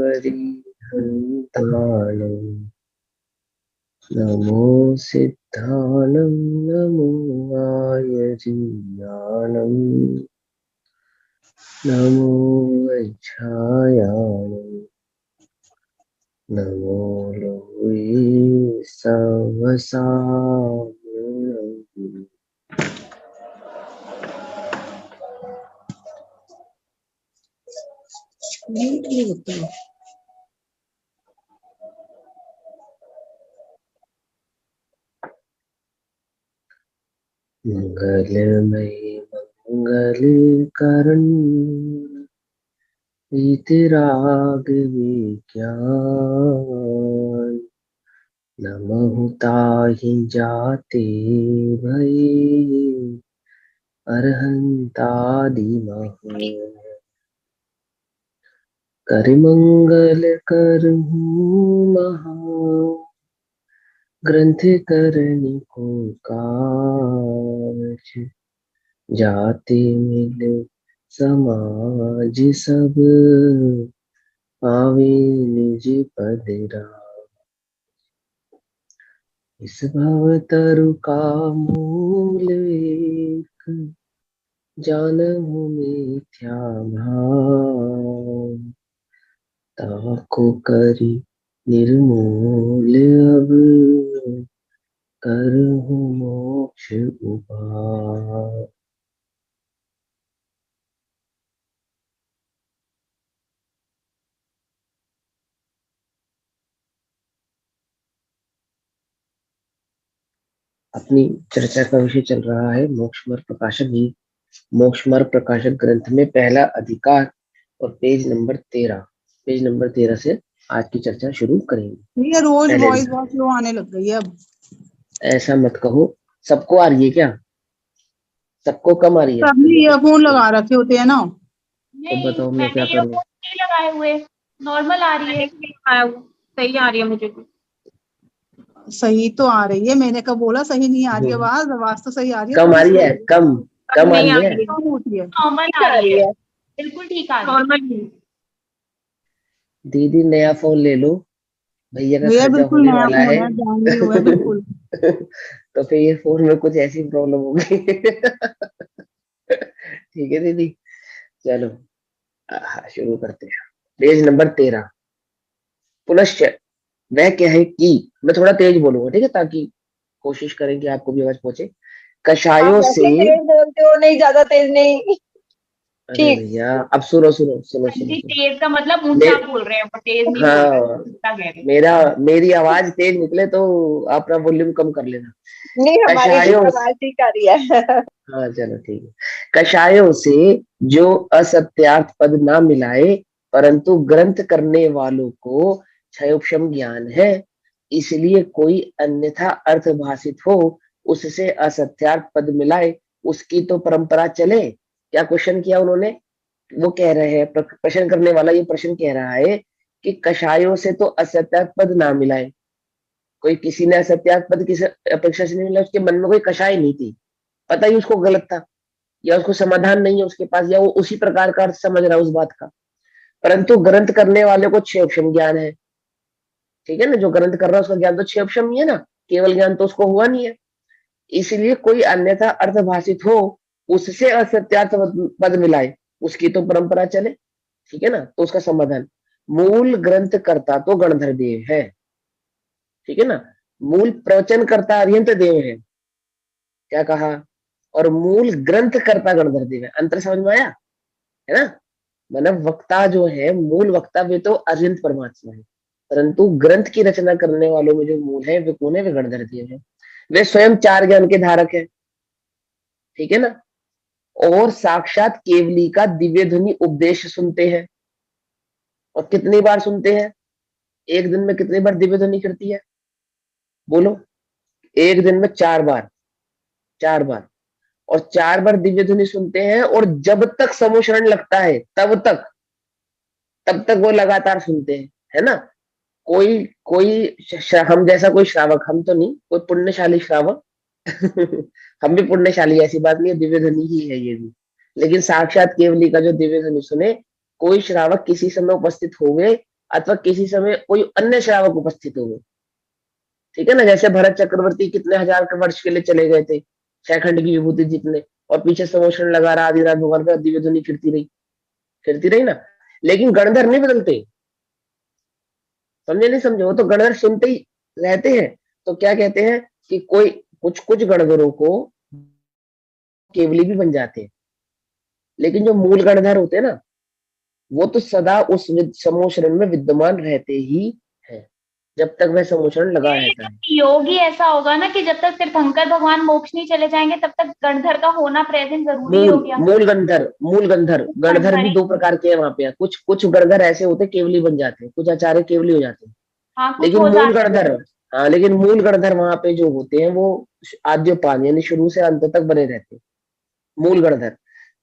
वरिहन्ताणं नमो सिद्धानं नमो आयजीयानं नमो वैच्छायानं नमो लोये सवसाम्यं मंगलमय मंगलकरण वीतराग विज्ञान नमः ताहि जाते भये अरहंतादिमः कर मंगल करहूँ महा ग्रंथ करनी को काज जाति मिल समाज सब आवे निज पद राज इस भव तरु का मूल एक जानहु मिथ्या भाव ताको करि निर्मूल अब करहु मोक्ष उपाय। अपनी चर्चा का विषय चल रहा है मोक्षमार्ग प्रकाशक जी, मोक्षमार्ग प्रकाशक ग्रंथ में पहला अधिकार और पेज नंबर 13 से आज की चर्चा शुरू करेंगे। ये रोज वॉइस बहुत स्लो आने लग गई है अब। ऐसा मत कहो, सबको आ रही है क्या? सबको कम आ रही है? सबने ईयरफोन लगा रखे होते हैं ना। तो बताओ मैं क्या करूं? नहीं लगाए हुए, नॉर्मल आ रही है। सही आ रही है मुझे तो। सही तो आ रही है, मैंने कब बोला सही नहीं आ रही आवाज? आवाज तो सही आ रही है। कम आ रही है? कम आ रही है? नॉर्मल आ रही है, बिल्कुल ठीक आ रही है। दीदी नया फोन ले लो, भैया का खर्चा होने वाला है। बिल्कुल। तो फिर ये फोन में कुछ ऐसी प्रॉब्लम होगी। ठीक है दीदी, चलो शुरू करते हैं। Page number 13। पुनश्च वह क्या है कि, मैं थोड़ा तेज बोलूंगा ठीक है, ताकि कोशिश करें कि आपको भी आवाज पहुंचे। कषायों से तेज बोलते हो, नहीं ज्यादा तेज नहीं। अरे भैया अब सुनो सुनो सुनो सुनो, तेज का मतलब ऊंचा बोल रहे हैं, तेज नहीं बोल रहे। मेरी आवाज तेज निकले तो अपना वॉल्यूम कम कर लेना। नहीं, हमारी आवाज ठीक आ रही है। हाँ चलो ठीक है। कषायों से जो असत्यार्थ पद ना मिलाए, परंतु ग्रंथ करने वालों को क्षयोपशम ज्ञान है, इसलिए कोई अन्यथा अर्थ भाषित हो उससे असत्यार्थ पद मिलाए, उसकी तो परंपरा चले। क्या क्वेश्चन किया उन्होंने? वो कह रहे हैं, प्रश्न करने वाला ये प्रश्न कह रहा है कि कषायों से तो असत्यार्थ पद ना मिलाए। कोई किसी ने असत्यार्थ पद किसी अपेक्षा से नहीं मिला, उसके मन में कोई कषाय नहीं थी, पता ही उसको गलत था, या उसको समाधान नहीं है उसके पास, या वो उसी प्रकार का अर्थ समझ रहा है उस बात का, परंतु ग्रंथ करने वाले को क्षेपशम ज्ञान है। ठीक है ना, जो ग्रंथ कर रहा है उसका ज्ञान तो क्षेपशम ही है ना, केवल ज्ञान तो उसको हुआ नहीं है। इसलिए कोई अन्यथा अर्थभाषित हो उससे असत्यार्थ पद मिलाए, उसकी तो परंपरा चले। ठीक है ना, तो उसका समाधान, मूल ग्रंथ करता तो गणधर देव है। ठीक है ना, मूल प्रवचन करता अरिहंत देव है, क्या कहा? और मूल ग्रंथ करता गणधर देव है। अंतर समझ में आया है ना? मतलब वक्ता जो है, मूल वक्ता वे तो अरिहंत परमात्मा है, परंतु ग्रंथ की रचना करने वालों में जो मूल है वे कौन है? वे गणधर देव है। वे स्वयं चार ज्ञान के धारक है। ठीक है ना, और साक्षात केवली का दिव्य ध्वनि उपदेश सुनते हैं। और कितनी बार सुनते हैं? एक दिन में कितनी बार दिव्य ध्वनि करती है? बोलो। एक दिन में 4 बार, 4 बार। और 4 बार दिव्य ध्वनि सुनते हैं, और जब तक समोशरण लगता है तब तक वो लगातार सुनते हैं, है ना? कोई कोई हम जैसा कोई श्रावक, हम तो नहीं, कोई पुण्यशाली श्रावक। हम भी पुण्यशाली, ऐसी बात नहीं है, दिव्य ध्वनि ही है ये भी। लेकिन साक्षात केवली का जो दिव्य ध्वनि सुने, कोई श्रावक किसी समय उपस्थित हो गए अथवा किसी समय कोई अन्य श्रावक उपस्थित हुए, ठीक है ना, जैसे भरत चक्रवर्ती कितने हजार के वर्ष के लिए चले गए थे, 6 खंड की विभूति जीतने, और पीछे समोषण लगा रहा, आदि रात भगवान का दिव्य ध्वनि फिरती रही ना, लेकिन गणधर नहीं बदलते। समझे नहीं समझे, वो तो गणधर सुनते ही रहते हैं। तो क्या कहते हैं कि कोई कुछ कुछ गणधरों को केवली भी बन जाते हैं, लेकिन जो मूल गणधर होते हैं ना, वो तो सदा उस समोषण में विद्यमान रहते ही है, जब तक वह समोषण लगा रहता है। योग ही ऐसा होगा ना कि जब तक तीर्थंकर भगवान मोक्ष नहीं चले जाएंगे तब तक गणधर का होना प्रेजेंट जरूरी हो गया। मूल गणधर भी दो प्रकार के हैं वहां पे। कुछ कुछ गणधर ऐसे होते केवली बन जाते हैं, कुछ आचार्य केवली हो जाते हैं, हाँ, कुछ लेकिन हो मूल जाता है। गणधर, हाँ, लेकिन मूल गणधर वहां पे जो होते हैं वो आद्योपान यानी शुरू से अंत तक बने रहते हैं, मूल गणधर।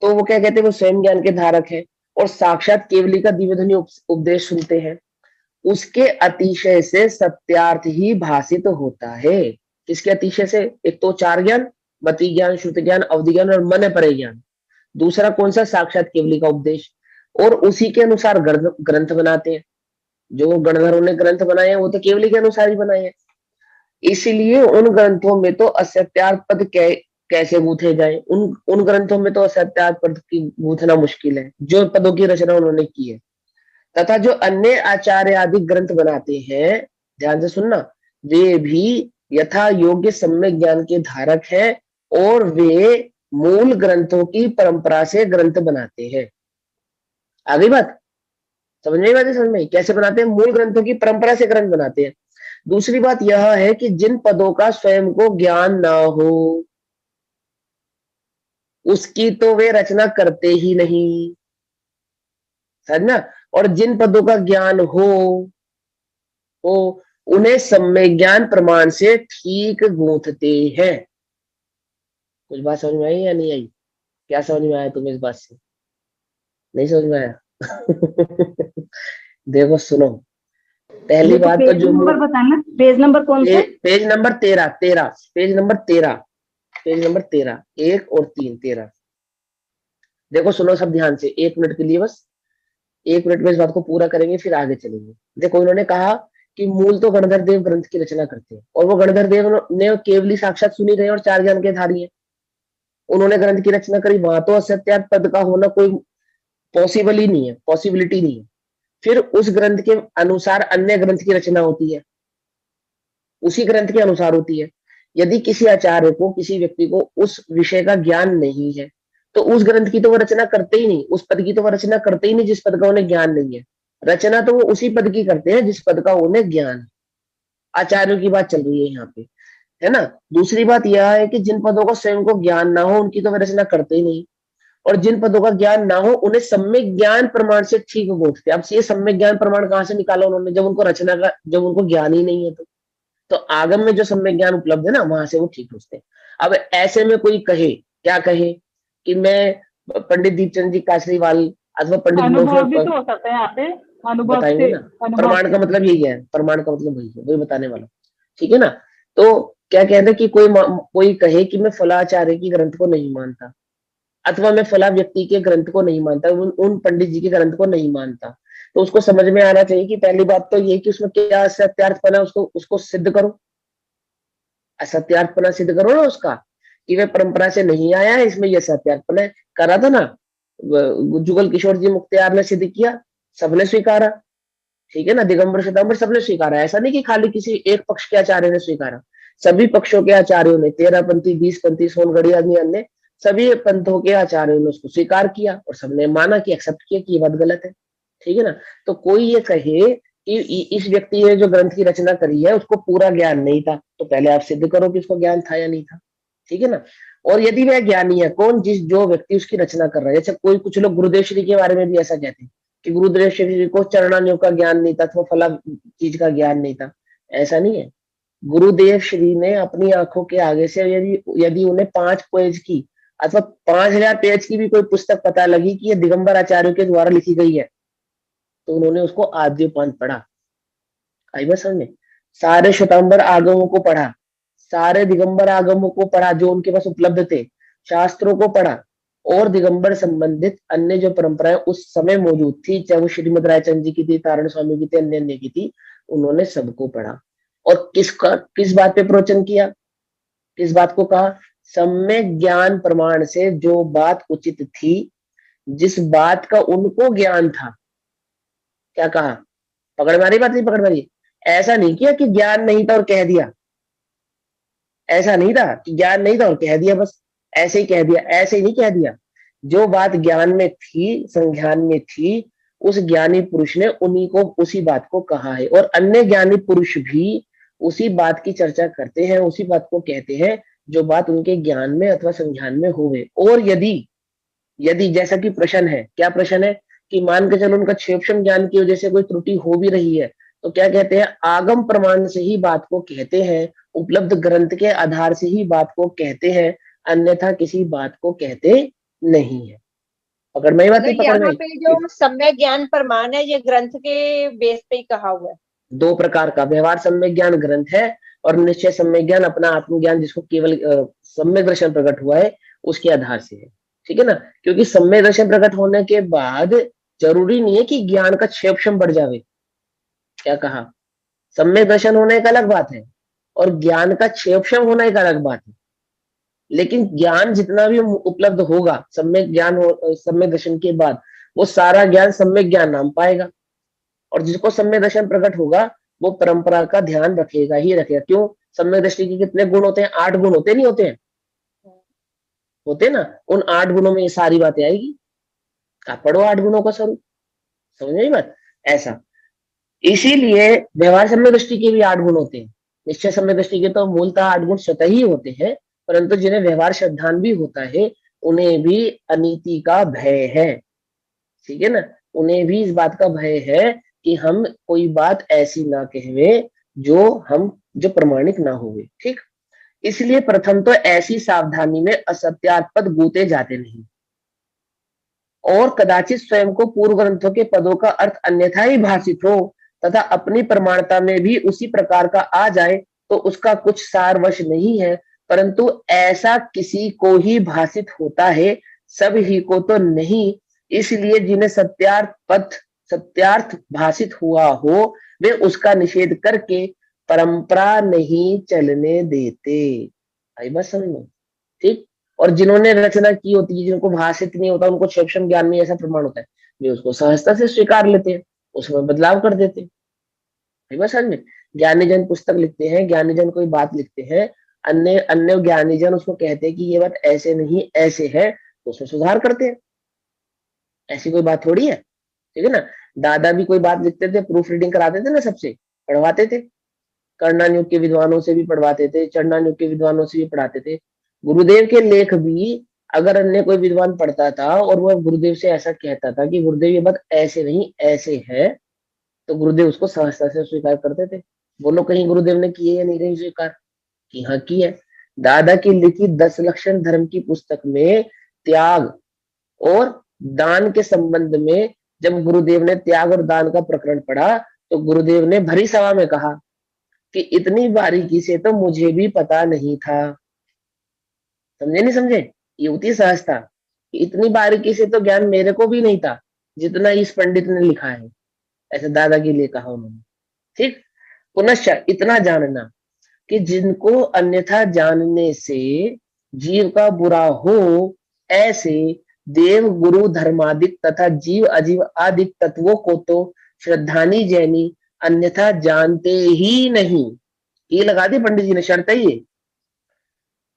तो वो क्या कहते हैं, वो स्वयं ज्ञान के धारक है और साक्षात केवली का दिव्य ध्वनि उपदेश सुनते हैं। उसके अतिशय से सत्यार्थ ही भाषित होता है। किसके अतिशय से? एक तो 4 ज्ञान, मति ज्ञान, श्रुति ज्ञान, अवधि ज्ञान और मन परे ज्ञान। दूसरा कौन सा? साक्षात केवली का उपदेश। और उसी के अनुसार ग्रंथ बनाते हैं। जो गणधरों ने ग्रंथ बनाए हैं वो तो केवली के अनुसार ही बनाए हैं। इसलिए उन ग्रंथों में तो असत्यार्थ पद कैसे गूंथे जाए, उन ग्रंथों में तो असत्यार्थ पद की गूंथना मुश्किल है, जो पदों की रचना उन्होंने की है। तथा जो अन्य आचार्य आदि ग्रंथ बनाते हैं, ध्यान से सुनना, वे भी यथा योग्य सम्यक ज्ञान के धारक हैं और वे मूल ग्रंथों की परंपरा से ग्रंथ बनाते हैं। आगे बात समझ में बात है? समझ में कैसे बनाते हैं? मूल ग्रंथों की परंपरा से ग्रंथ बनाते हैं। दूसरी बात यह है कि जिन पदों का स्वयं को ज्ञान ना हो उसकी तो वे रचना करते ही नहीं, समझना। और जिन पदों का ज्ञान हो उन्हें सम्यक ज्ञान प्रमाण से ठीक गूंथते हैं। कुछ बात समझ में आई या नहीं आई? क्या समझ में आया तुम्हें इस बात से? नहीं समझ में आया? देखो सुनो, पहली बात तो जो बताना, पेज नंबर कौन सा? पेज नंबर 13, पेज नंबर 13, 1 और 3, 13। देखो सुनो सब ध्यान से, 1 मिनट के लिए बस, 1 मिनट में इस बात को पूरा करेंगे फिर आगे चलेंगे। देखो इन्होंने कहा कि मूल तो गणधर देव ग्रंथ की रचना करते हैं, और वो गणधर देव ने केवली साक्षात सुनी रहे और 4 ज्ञान के धारी है, उन्होंने ग्रंथ की रचना करी। वहां तो असत्यार्थ पद का होना कोई पॉसिबल ही नहीं है, पॉसिबिलिटी नहीं है। फिर उस ग्रंथ के अनुसार अन्य ग्रंथ की रचना होती है, उसी ग्रंथ के अनुसार होती है। यदि किसी आचार्य को, किसी व्यक्ति को उस विषय का ज्ञान नहीं है तो उस ग्रंथ की तो वो रचना करते ही नहीं, उस पद की तो वो रचना करते ही नहीं जिस पद का उन्हें ज्ञान नहीं है। रचना तो वो उसी पद की करते हैं जिस पद का उन्हें ज्ञान है। आचार्यों की बात चल रही है यहाँ पे, है ना। दूसरी बात यह है कि जिन पदों का स्वयं को ज्ञान ना हो उनकी तो वे रचना करते ही नहीं, और जिन पदों का ज्ञान ना हो उन्हें सम्यक ज्ञान प्रमाण से ठीक गूंथते। अब ये सम्यक ज्ञान प्रमाण कहाँ से निकाला उन्होंने, जब उनको रचना का, जब उनको ज्ञान ही नहीं है तो आगम में जो सम्यक ज्ञान उपलब्ध है ना वहां से वो ठीक पूछते हैं। अब ऐसे में कोई कहे, क्या कहे कि मैं पंडित दीपचंद जी कासरीवाल अथवा पंडित अनुभव भी तो हो सकता है यहाँ पे, अनुभव बताएंगे से, ना। अनुभव प्रमाण का मतलब यही है, प्रमाण का मतलब वही है, वही बताने वाला, ठीक है ना। तो क्या कहते हैं कि कोई कहे कि मैं फलाचार्य की ग्रंथ को नहीं मानता, अथवा मैं फला व्यक्ति के ग्रंथ को नहीं मानता, उन पंडित जी के ग्रंथ को नहीं मानता, तो उसको समझ में आना चाहिए कि पहली बात तो ये कि उसमें क्या असत्यार्थपना है, उसको सिद्ध करो, असत्यार्थपना सिद्ध करो ना उसका, कि वह परंपरा से नहीं आया है, इसमें यह सत्यार्थपना है। करा था ना, जुगल किशोर जी मुख्तियार ने सिद्ध किया, सबने स्वीकारा, ठीक है ना। दिगंबर श्वेतांबर सबने स्वीकारा, ऐसा नहीं कि खाली किसी एक पक्ष के आचार्य ने स्वीकारा, सभी पक्षों के आचार्यों ने, 13पंथी, 20पंथी, सोनगढ़ी आदि अन्य सभी पंथों के आचार्यों ने उसको स्वीकार किया और सबने माना कि एक्सेप्ट किया कि ये बात गलत है, ठीक है ना। तो कोई ये कहे कि इस व्यक्ति ने जो ग्रंथ की रचना करी है उसको पूरा ज्ञान नहीं था, तो पहले आप सिद्ध करो कि उसको ज्ञान था या नहीं था, ठीक है ना। और यदि वह ज्ञानी है, कौन, जो व्यक्ति उसकी रचना कर रहा है, जैसे कोई लोग गुरुदेव श्री के बारे में भी ऐसा कहते हैं कि गुरुदेव श्री को चरणान्यों का ज्ञान नहीं था अथवा फला चीज का ज्ञान नहीं था, ऐसा नहीं है। गुरुदेव श्री ने अपनी आंखों के आगे से यदि उन्हें 5 पेज की अथवा 5000 पेज की भी कोई पुस्तक पता लगी कि ये दिगंबर आचार्यों के द्वारा लिखी गई है, तो उन्होंने उसको आद्योपांत पढ़ा। आई बात समझ में? सारे श्वेतांबर आगमों को पढ़ा, सारे दिगंबर आगमों को पढ़ा जो उनके पास उपलब्ध थे, शास्त्रों को पढ़ा, और दिगंबर संबंधित अन्य जो परंपराएं उस समय मौजूद थी, चाहे वो श्रीमद रायचंद जी की थी, तारण स्वामी की थी, अन्य अन्य की थी, उन्होंने सबको पढ़ा। और किस बात पे प्रवचन किया, किस बात को कहा? सम्यक ज्ञान प्रमाण से जो बात उचित थी, जिस बात का उनको ज्ञान था, क्या कहा? पकड़ मारी बात? नहीं पकड़ मारी? ऐसा नहीं किया कि ज्ञान नहीं था और कह दिया, ऐसा नहीं था कि ज्ञान नहीं था और कह दिया, बस ऐसे ही कह दिया, ऐसे ही नहीं कह दिया। जो बात ज्ञान में थी, संज्ञान में थी, उस ज्ञानी पुरुष ने उन्हीं को उसी बात को कहा है। और अन्य ज्ञानी पुरुष भी उसी बात की चर्चा करते हैं, उसी बात को कहते हैं जो बात उनके ज्ञान में अथवा संज्ञान में होवे। और यदि यदि जैसा कि प्रश्न है, क्या प्रश्न है कि मान के चलो उनका क्षेपक्षम ज्ञान की वजह से कोई त्रुटि हो भी रही है, तो क्या कहते हैं? आगम प्रमाण से ही बात को कहते हैं, उपलब्ध ग्रंथ के आधार से ही बात को कहते हैं, अन्यथा किसी बात को कहते नहीं है। पकड़ में ही बात? नहीं पकड़ में? यहाँ पे जो सम्यक ज्ञान प्रमाण है, ये ग्रंथ के बेस पे ही कहा हुआ है। दो प्रकार का व्यवहार सम्यक ज्ञान ग्रंथ है, और निश्चय सम्यक ज्ञान अपना आत्मज्ञान, जिसको केवल सम्यक दर्शन प्रकट हुआ है उसके आधार से है। ठीक है ना? क्योंकि सम्यक दर्शन प्रकट होने के बाद जरूरी नहीं है कि ज्ञान का क्षेपक्षम बढ़ जावे। क्या कहा? सम्यक दर्शन होने एक अलग बात है और ज्ञान का क्षेपक्षम होना एक अलग बात है। लेकिन ज्ञान जितना भी उपलब्ध होगा सम्यक ज्ञान सम्यक दर्शन के बाद, वो सारा ज्ञान सम्यक ज्ञान नाम पाएगा। और जिसको सम्यक दर्शन प्रकट होगा वो परंपरा का ध्यान रखेगा ही रखेगा। क्यों? सम्यक दृष्टि के कितने गुण होते हैं? 8 गुण होते नहीं होते हैं? होते ना? उन 8 गुणों में ये सारी बातें आएगी। आप पढ़ो 8 गुणों का स्वरूप, समझ में बात? ऐसा इसीलिए व्यवहार सम्यक दृष्टि के भी 8 गुण होते हैं। निश्चय सम्यक दृष्टि के तो मूलतः 8 गुण स्वतः ही होते हैं, परंतु जिन्हें व्यवहार श्रद्धान भी होता है उन्हें भी अनीति का भय है। ठीक है ना? उन्हें भी इस बात का भय है कि हम कोई बात ऐसी ना कहवे जो प्रमाणिक ना होवे। ठीक, इसलिए प्रथम तो ऐसी सावधानी में असत्यात्पद गूते जाते नहीं, और कदाचित स्वयं को पूर्व ग्रंथों के पदों का अर्थ अन्यथा ही भाषित हो तथा अपनी प्रमाणता में भी उसी प्रकार का आ जाए तो उसका कुछ सारवश नहीं है, परंतु ऐसा किसी को ही भाषित होता है, सब ही को तो नहीं। इसलिए जिन्हें सत्यार्थ भाषित हुआ हो वे उसका निषेध करके परंपरा नहीं चलने देते। आई बात समझ में? ठीक। और जिन्होंने रचना की होती है, जिनको भाषित नहीं होता, उनको क्षेपक्षम ज्ञान में ऐसा प्रमाण होता है, वे उसको सहजता से स्वीकार लेते हैं, उसमें बदलाव कर देते हैं। आई बात समझ में? ज्ञानीजन पुस्तक लिखते हैं, ज्ञानीजन कोई बात लिखते हैं, अन्य अन्य ज्ञानीजन उसको कहते हैं कि ये बात ऐसे नहीं ऐसे है, तो उसमें सुधार करते हैं। ऐसी कोई बात थोड़ी है। ठीक है ना? दादा भी कोई बात लिखते थे, प्रूफ रीडिंग कराते थे ना, सबसे पढ़वाते थे, कर्णान युग के विद्वानों से भी पढ़वाते थे, चंडान युग के विद्वानों से भी पढ़ाते थे। गुरुदेव के लेख भी अगर अन्य कोई विद्वान पढ़ता था और वह गुरुदेव से ऐसा कहता था कि गुरुदेव ये बात ऐसे नहीं ऐसे है, तो गुरुदेव उसको सहजता से स्वीकार करते थे। बोलो कहीं गुरुदेव ने किए या नहीं कहीं स्वीकार? कि हाँ की है। दादा की लिखी 10 लक्षण धर्म की पुस्तक में त्याग और दान के संबंध में जब गुरुदेव ने त्याग और दान का प्रकरण पढ़ा तो गुरुदेव ने भरी सभा में कहा कि इतनी बारीकी से तो मुझे भी पता नहीं था। समझे नहीं समझे? ये होती सहजता कि इतनी बारीकी से तो ज्ञान मेरे को भी नहीं था जितना इस पंडित ने लिखा है। ऐसे दादा के लिए कहा उन्होंने। ठीक। पुनश्च इतना जानना कि जिनको अन्यथा जानने से जीव का बुरा हो, ऐसे देव गुरु धर्मादिक तथा जीव अजीव आदि तत्वों को तो श्रद्धानी जैनी अन्यथा जानते ही नहीं। ये लगा दी पंडित जी ने शर्त है ये।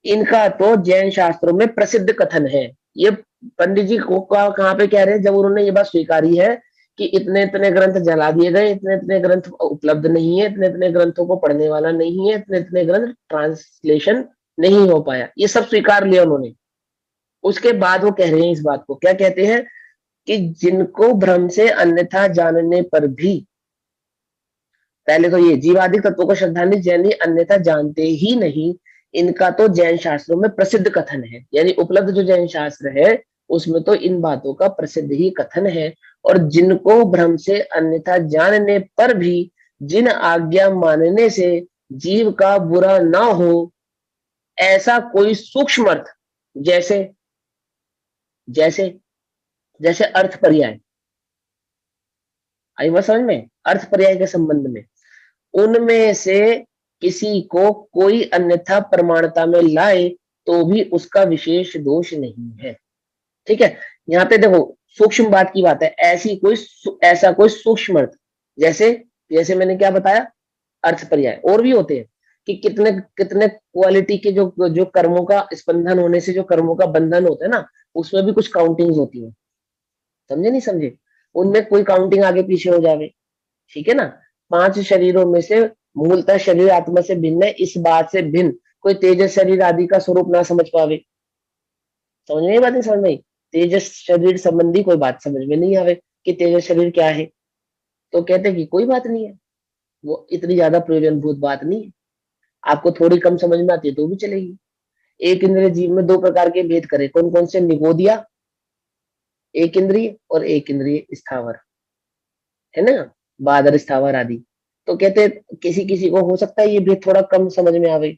इनका तो जैन शास्त्रों में प्रसिद्ध कथन है। ये पंडित जी को कहाँ पे कह रहे हैं? जब उन्होंने ये बात स्वीकारी है कि इतने इतने ग्रंथ जला दिए गए, इतने इतने ग्रंथ उपलब्ध नहीं है, इतने इतने ग्रंथों को पढ़ने वाला नहीं है, इतने इतने ग्रंथ ट्रांसलेशन नहीं हो पाया, ये सब स्वीकार लिया उन्होंने। उसके बाद वो कह रहे हैं इस बात को, क्या कहते हैं कि जिनको भ्रम से अन्यथा जानने पर भी, पहले तो ये जीवादिक तत्वों को श्रद्धांजलि जैनी अन्यथा जानते ही नहीं, इनका तो जैन शास्त्रों में प्रसिद्ध कथन है। यानी उपलब्ध जो जैन शास्त्र है उसमें तो इन बातों का प्रसिद्ध ही कथन है। और जिनको भ्रम से अन्यथा जानने पर भी जिन आज्ञा मानने से जीव का बुरा ना हो, ऐसा कोई सूक्ष्म अर्थ जैसे जैसे जैसे अर्थ पर्याय, आई बात समझ में? अर्थ पर्याय के संबंध में उनमें से किसी को कोई अन्यथा प्रमाणता में लाए तो भी उसका विशेष दोष नहीं है। ठीक है, यहाँ पे देखो सूक्ष्म बात की बात है, ऐसा कोई सूक्ष्म अर्थ, जैसे जैसे मैंने क्या बताया, अर्थ पर्याय। और भी होते हैं कि कितने कितने क्वालिटी के जो जो कर्मों का स्पंदन होने से जो कर्मों का बंधन होता है ना, उसमें भी कुछ काउंटिंग्स होती है। समझे नहीं समझे? उनमें कोई काउंटिंग आगे पीछे हो जावे, ठीक है ना। 5 शरीरों में से मूलतः शरीर आत्मा से भिन्न है, इस बात से भिन्न कोई तेजस शरीर आदि का स्वरूप ना समझ पावे। समझ में बात नहीं समझ में? तेजस शरीर संबंधी कोई बात समझ में नहीं आवे कि तेजस शरीर क्या है, तो कहते कि कोई बात नहीं है, वो इतनी ज्यादा प्रयोजनभूत बात नहीं है। आपको थोड़ी कम समझ में आती है तो भी चलेगी। एक इंद्रिय जीव में 2 प्रकार के भेद करे, कौन कौन से? निगोदिया एक इंद्रिय और एक इंद्रिय स्थावर, है ना, बादर स्थावर आदि। तो कहते किसी किसी को हो सकता है ये भेद थोड़ा कम समझ में आवे,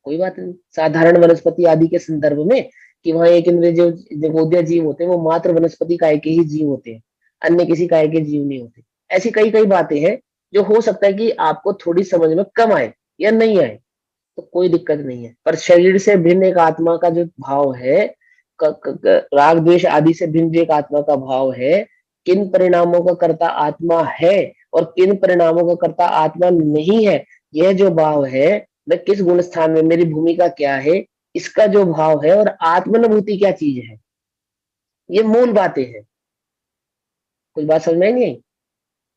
कोई बात नहीं। साधारण वनस्पति आदि के संदर्भ में कि वहां एक इंद्रिय जो निगोदिया जीव होते हैं वो मात्र वनस्पति काय के ही जीव होते हैं, अन्य किसी काय के जीव नहीं होते। ऐसी कई कई बातें हैं जो हो सकता है कि आपको थोड़ी समझ में कम आए या नहीं आए, तो कोई दिक्कत नहीं है। पर शरीर से भिन्न एक आत्मा का जो भाव है, राग द्वेष आदि से भिन्न जो एक आत्मा का भाव है, किन परिणामों का कर्ता आत्मा है और किन परिणामों का कर्ता आत्मा नहीं है, यह जो भाव है, मैं किस गुण स्थान में, मेरी भूमिका क्या है, इसका जो भाव है, और आत्मानुभूति क्या चीज है, ये मूल बातें हैं। कुछ बात समझ में नहीं आई?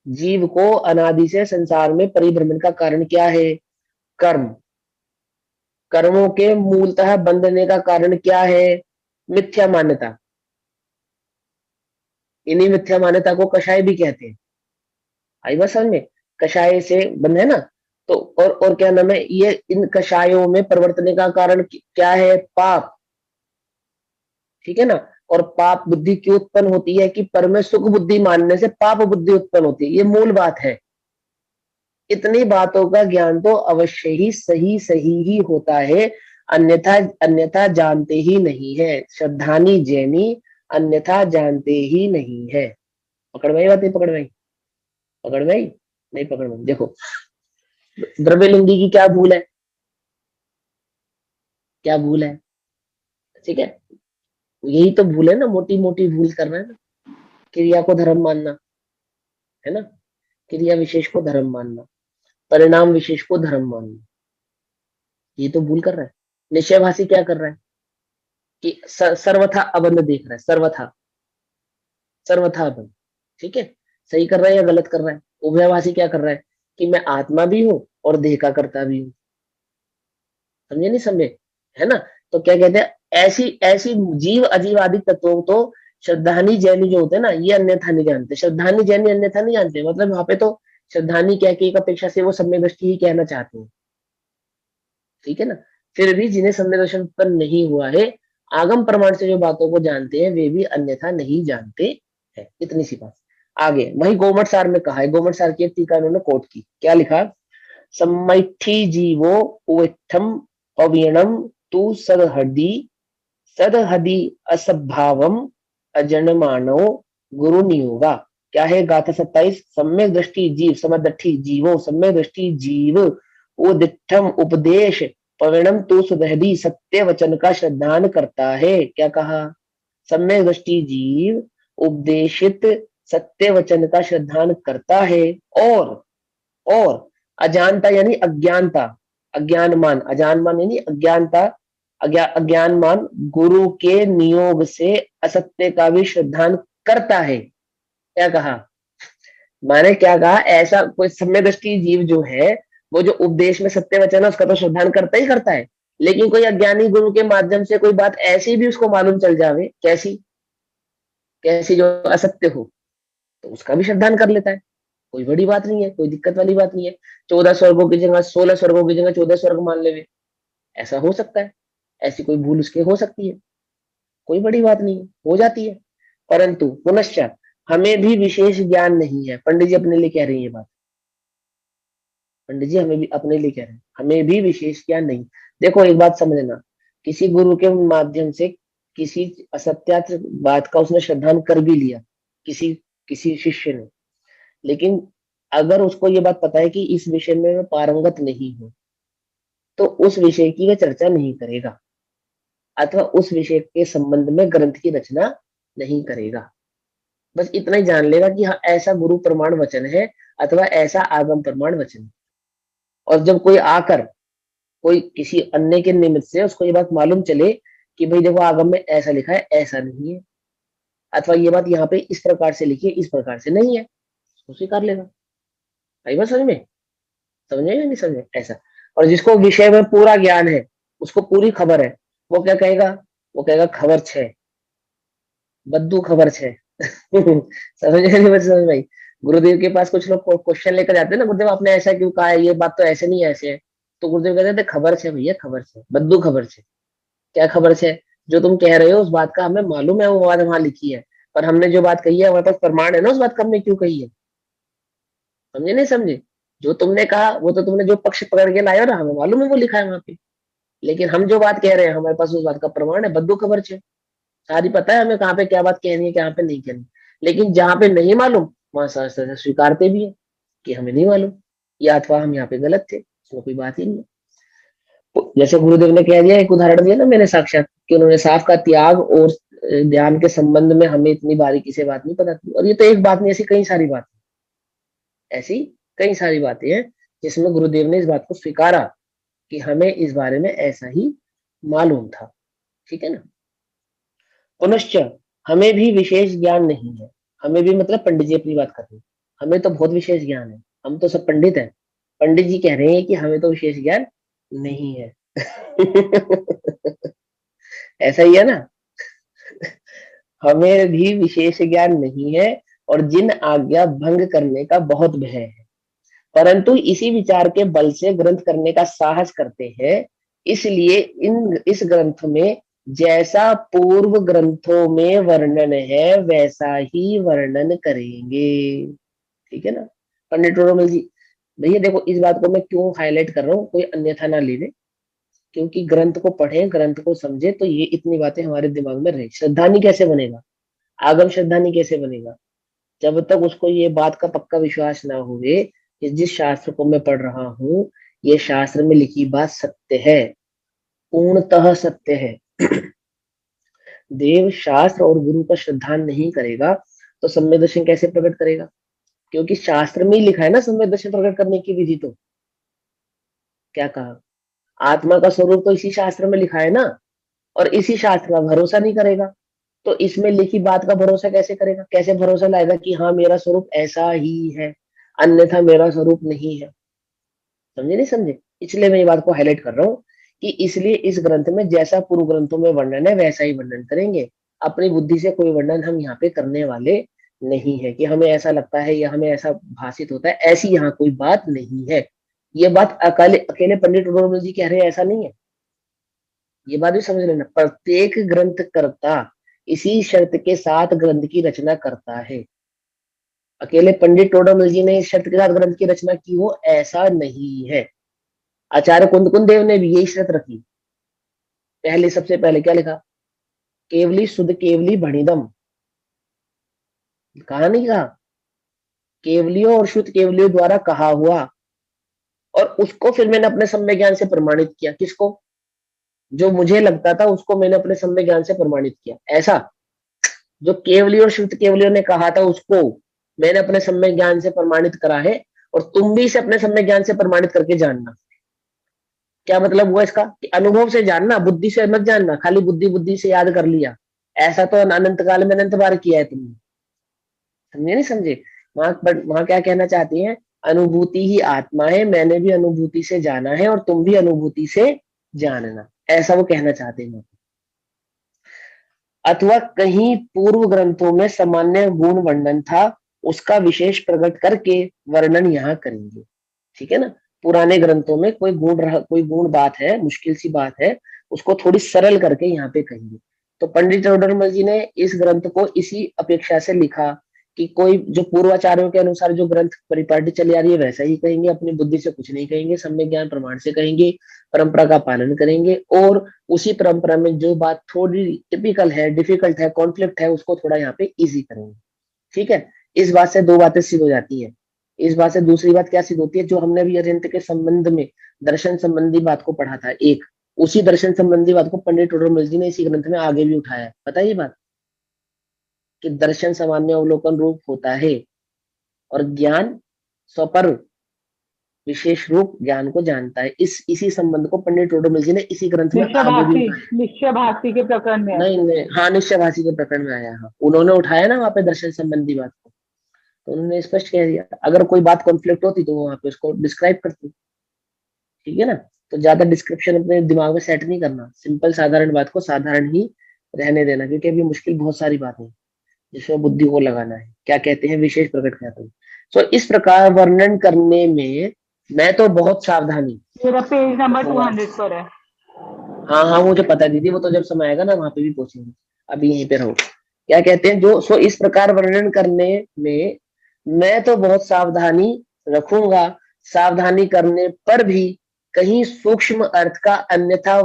जीव को अनादि से संसार में परिभ्रमण का कारण क्या है? कर्म। कर्मों के मूलतः बंधने का कारण क्या है? मिथ्या मान्यता। इन्हीं मिथ्या मान्यता को कषाय भी कहते हैं। आई बात समझ में? कषाय से बंध है ना, तो और क्या नाम है, ये इन कषायों में परिवर्तन का कारण क्या है? पाप, ठीक है ना। और पाप बुद्धि क्यों उत्पन्न होती है? कि पर में सुख बुद्धि मानने से पाप बुद्धि उत्पन्न होती है, ये मूल बात है। इतनी बातों का ज्ञान तो अवश्य ही सही सही ही होता है, अन्यथा अन्यथा जानते ही नहीं है। श्रद्धानी जैनी अन्यथा जानते ही नहीं है। पकड़ में आई बात? नहीं पकड़ में आई? पकड़ में आई? नहीं पकड़ में? देखो द्रव्यलिंगी की क्या भूल है? क्या भूल है? ठीक है, यही तो भूल है ना, मोटी मोटी भूल करना है ना, क्रिया को धर्म मानना, है ना, क्रिया विशेष को धर्म मानना, परिणाम विशेष को धर्म मानना, ये तो भूल कर रहा है। निश्चयभाषी क्या कर रहा है कि सर्वथा अबंध देख रहा है, सर्वथा सर्वथा अबंध, ठीक है। सही कर रहा है या गलत कर रहा है? उभयभाषी क्या कर रहा है कि मैं आत्मा भी हूं और देह का कर्ता भी हूं। समझे नहीं समझे? है ना। तो क्या कहते हैं, ऐसी ऐसी जीव अजीव आदि तत्वों तो श्रद्धानी जैनी जो होते हैं ना, ये अन्यथा नहीं जानते। श्रद्धानी जैनी अन्यथा नहीं जानते, मतलब यहाँ पे तो श्रद्धानी कह के एक अपेक्षा से वो सम्यक दृष्टि ही कहना चाहते हैं, ठीक है ना। फिर भी जिन्हें सम्यक दर्शन उत्पन्न नहीं हुआ है, आगम प्रमाण से जो बातों को जानते हैं, वे भी अन्यथा नहीं जानते हैं। इतनी सी बात। आगे वही गोमट सार में कहा है, गोमट सार की एक टीका उन्होंने कोट की, क्या लिखा? सम्मैठी जीवो उविठम अवीणम तु सदहदी असद्भावम अजन्मानो गुरु नियोगा। क्या है गाथा 27? सम्यक दृष्टि जीव, समदृष्टि जीवो, सम्यक दृष्टि जीव उदिठम उपदेश परिणम तो सुदहदी सत्य वचन का श्रद्धान करता है। क्या कहा? सम्यक दृष्टि जीव उपदेशित सत्य वचन का श्रद्धान करता है, और अजानता यानी अज्ञानता, अज्ञानमान, अजानमान यानी अज्ञानता, अज्ञानमान गुरु के नियोग से असत्य का भी श्रद्धान करता है। क्या कहा? मैंने क्या कहा? ऐसा कोई सम्यक दृष्टि जीव जो है, वो जो उपदेश में सत्य वचन है उसका तो श्रद्धान करता ही करता है, लेकिन कोई अज्ञानी गुरु के माध्यम से कोई बात ऐसी भी उसको मालूम चल जावे, कैसी कैसी जो असत्य हो, तो उसका भी श्रद्धान कर लेता है। कोई बड़ी बात नहीं है, कोई दिक्कत वाली बात नहीं है। 14 स्वर्गों की जगह 16 स्वर्गों की जगह 14 स्वर्ग मान लेवे, ऐसा हो सकता है। ऐसी कोई भूल उसके हो सकती है, कोई बड़ी बात नहीं है, हो जाती है। परंतु पुनश्च हमें भी विशेष ज्ञान नहीं है। पंडित जी अपने लिए कह रही है बात, पंडित जी हमें भी अपने लिए कह रहे हैं, हमें भी विशेष ज्ञान नहीं। देखो एक बात समझना, किसी गुरु के माध्यम से किसी असत्यात बात का उसने श्रद्धान कर भी लिया, किसी किसी शिष्य ने, लेकिन अगर उसको ये बात पता है कि इस विषय में मैं पारंगत नहीं हूँ, तो उस विषय की वह चर्चा नहीं करेगा अथवा उस विषय के संबंध में ग्रंथ की रचना नहीं करेगा। बस इतना ही जान लेगा कि हाँ ऐसा गुरु प्रमाण वचन है अथवा ऐसा आगम प्रमाण वचन है। और जब कोई आकर कोई किसी अन्य के निमित्त से उसको ये बात मालूम चले कि भाई देखो आगम में ऐसा लिखा है, ऐसा नहीं है, अथवा ये बात यहाँ पे इस प्रकार से लिखी है, इस प्रकार से नहीं है, उसको स्वीकार लेगा। आई बात समझ में? समझे या नहीं समझे? ऐसा। और जिसको विषय में पूरा ज्ञान है, उसको पूरी खबर है, वो क्या कहेगा? वो कहेगा खबर छे, बद्दू खबर छे। समझ नहीं बच्चे? समझ भाई, गुरुदेव के पास कुछ लोग क्वेश्चन लेकर जाते हैं ना, गुरुदेव आपने ऐसा क्यों कहा है, ये बात तो ऐसे नहीं ऐसे है, तो गुरुदेव कहते थे खबर छे भैया, खबर छे, बद्दू खबर छे। क्या खबर छे? जो तुम कह रहे हो उस बात का हमें मालूम है, वो बात वहां लिखी है, पर हमने जो बात कही है हमारे पास प्रमाण है ना उस बात का, हमने क्यों कही है। समझे नहीं समझे? जो तुमने कहा वो तो तुमने जो पक्ष पकड़ के लाए हो ना, हमें मालूम है वो लिखा है वहां पे, लेकिन हम जो बात कह रहे हैं हमारे पास उस बात का प्रमाण है, बद्दू खबर छे, सारी पता है हमें कहाँ पे क्या बात कहनी है, कहाँ पे नहीं कहनी। लेकिन जहां पे नहीं मालूम वहां शास्त्र से स्वीकारते भी है कि हमें नहीं मालूम, या अथवा हम यहाँ पे गलत थे, उसमें कोई बात ही नहीं है। जैसे गुरुदेव ने कह दिया, एक उदाहरण दिया ना मैंने साक्षात, कि उन्होंने साफ का त्याग और ध्यान के संबंध में हमें इतनी बारीकी से बात नहीं पता थी। और ये तो एक बात नहीं, ऐसी कई सारी बात, ऐसी कई सारी बातें हैं जिसमें गुरुदेव ने इस बात को स्वीकारा कि हमें इस बारे में ऐसा ही मालूम था। ठीक है ना? पुनश्च हमें भी विशेष ज्ञान नहीं है। हमें भी मतलब पंडित जी अपनी बात कर रहे हैं, हमें तो बहुत विशेष ज्ञान है, हम तो सब पंडित हैं। पंडित जी कह रहे हैं कि हमें तो विशेष ज्ञान नहीं है। ऐसा ही है ना? हमें भी विशेष ज्ञान नहीं है और जिन आज्ञा भंग करने का बहुत भय है, परंतु इसी विचार के बल से ग्रंथ करने का साहस करते हैं। इसलिए इस ग्रंथ में जैसा पूर्व ग्रंथों में वर्णन है वैसा ही वर्णन करेंगे। ठीक है ना? पंडित रोडोमल जी, भैया देखो इस बात को मैं क्यों हाईलाइट कर रहा हूँ, कोई अन्यथा ना लेने, क्योंकि ग्रंथ को पढ़े, ग्रंथ को समझे, तो ये इतनी बातें हमारे दिमाग में रहे। श्रद्धानी कैसे बनेगा? आगम श्रद्धानी कैसे बनेगा? जब तक उसको ये बात का पक्का विश्वास ना हुए कि जिस शास्त्र को मैं पढ़ रहा हूँ ये शास्त्र में लिखी बात सत्य है, पूर्णतः सत्य है। देव शास्त्र और गुरु का श्रद्धान नहीं करेगा तो सम्यक दर्शन कैसे प्रकट करेगा? क्योंकि शास्त्र में ही लिखा है ना सम्यक दर्शन प्रकट करने की विधि। तो क्या कहा? आत्मा का स्वरूप तो इसी शास्त्र में लिखा है ना, और इसी शास्त्र का भरोसा नहीं करेगा तो इसमें लिखी बात का भरोसा कैसे करेगा? कैसे भरोसा लाएगा कि हाँ मेरा स्वरूप ऐसा ही है, अन्यथा मेरा स्वरूप नहीं है। समझे नहीं समझे? इसलिए मैं ये बात को हाईलाइट कर रहा हूँ कि इसलिए इस ग्रंथ में जैसा पूर्व ग्रंथों में वर्णन है वैसा ही वर्णन करेंगे। अपनी बुद्धि से कोई वर्णन हम यहाँ पे करने वाले नहीं है कि हमें ऐसा लगता है या हमें ऐसा भाषित होता है, ऐसी यहाँ कोई बात नहीं है। ये बात अकेले अकेले पंडित रोडोमल जी कह रहे हैं ऐसा नहीं है, ये बात भी समझ लेना। प्रत्येक ग्रंथ करता इसी शर्त के साथ ग्रंथ की रचना करता है। अकेले पंडित टोडामल जी ने इस शर्त के साथ ग्रंथ की रचना की हो ऐसा नहीं है। आचार्य कुंदकुंद देव ने भी यही शर्त रखी। पहले सबसे पहले क्या लिखा? केवली शुद्ध केवली भणिदम। कहा नहीं कहा? केवलियों और शुद्ध केवलियों द्वारा कहा हुआ, और उसको फिर मैंने अपने सम्य ज्ञान से प्रमाणित किया। किसको? जो मुझे लगता था उसको मैंने अपने सम्य ज्ञान से प्रमाणित किया। ऐसा जो केवलियों और शुद्ध केवलियों ने कहा था उसको मैंने अपने सम्य ज्ञान से प्रमाणित करा है, और तुम भी इसे अपने सम्य ज्ञान से प्रमाणित करके जानना। क्या मतलब हुआ इसका? कि अनुभव से जानना, बुद्धि से मत जानना, खाली बुद्धि बुद्धि से याद कर लिया, ऐसा तो अनंत काल में अनंत बार किया है तुमने। समझे नहीं समझे? वहां क्या कहना चाहती है? अनुभूति ही आत्मा है, मैंने भी अनुभूति से जाना है और तुम भी अनुभूति से जानना, ऐसा वो कहना चाहते हैं। अथवा कहीं पूर्व ग्रंथों में सामान्य गुण वर्णन था, उसका विशेष प्रकट करके वर्णन यहाँ करेंगे। ठीक है ना? पुराने ग्रंथों में कोई गुण बात है, मुश्किल सी बात है, उसको थोड़ी सरल करके यहाँ पे कहेंगे। तो पंडित रघुनाथ जी ने इस ग्रंथ को इसी अपेक्षा से लिखा कि कोई जो पूर्वाचार्यों के अनुसार जो ग्रंथ परिपाटी चली आ रही है वैसा ही कहेंगे, अपनी बुद्धि से कुछ नहीं कहेंगे, सम्यक ज्ञान प्रमाण से कहेंगे, परंपरा का पालन करेंगे, और उसी परंपरा में जो बात थोड़ी टिपिकल है, डिफिकल्ट है, कॉन्फ्लिक्ट है, उसको थोड़ा यहाँ पे इजी करेंगे। ठीक है, इस बात से दो बातें सिद्ध हो जाती है। इस बात से दूसरी बात क्या सिद्ध होती है, जो हमने अभी अरिहंत के संबंध में दर्शन संबंधी बात को पढ़ा था, एक उसी दर्शन संबंधी बात को पंडित टोडरमल जी ने इसी ग्रंथ में आगे भी उठाया है। पता है ये बात कि दर्शन सामान्य अवलोकन रूप होता है और ज्ञान स्वपर विशेष रूप ज्ञान को जानता है। इसी संबंध को पंडित टोडरमल जी ने इसी ग्रंथ में आगे भी उठाया। निश्चय भाषी के प्रकरण में नहीं, हाँ, निश्चय भाषी के प्रकरण में आया। हाँ, उन्होंने उठाया ना वहां पे दर्शन संबंधी बात को, तो उन्होंने स्पष्ट कह दिया, अगर कोई बात कॉन्फ्लिक्ट होती तो वो वहां पे उसको डिस्क्राइब करती। ठीक है ना, तो ज्यादा डिस्क्रिप्शन अपने दिमाग में सेट नहीं करना, सिंपल साधारण बात को साधारण ही रहने देना, क्योंकि अभी मुश्किल बहुत सारी बातें हैं जिसमें बुद्धि को लगाना है। क्या कहते हैं, विशेष प्रकट कहते हैं। तो इस प्रकार वर्णन करने में मैं तो बहुत सावधानी, मेरा पेज नंबर 200 पर है। हाँ हाँ, मुझे पता है दीदी, वो तो जब समय आएगा ना वहां पे भी पहुंचेंगे, अभी यहीं पे रहो। क्या कहते हैं, जो सो इस प्रकार वर्णन करने में मैं तो बहुत सावधानी रखूंगा, सावधानी करने पर भी कहीं सूक्ष्म अर्थ का अन्यथा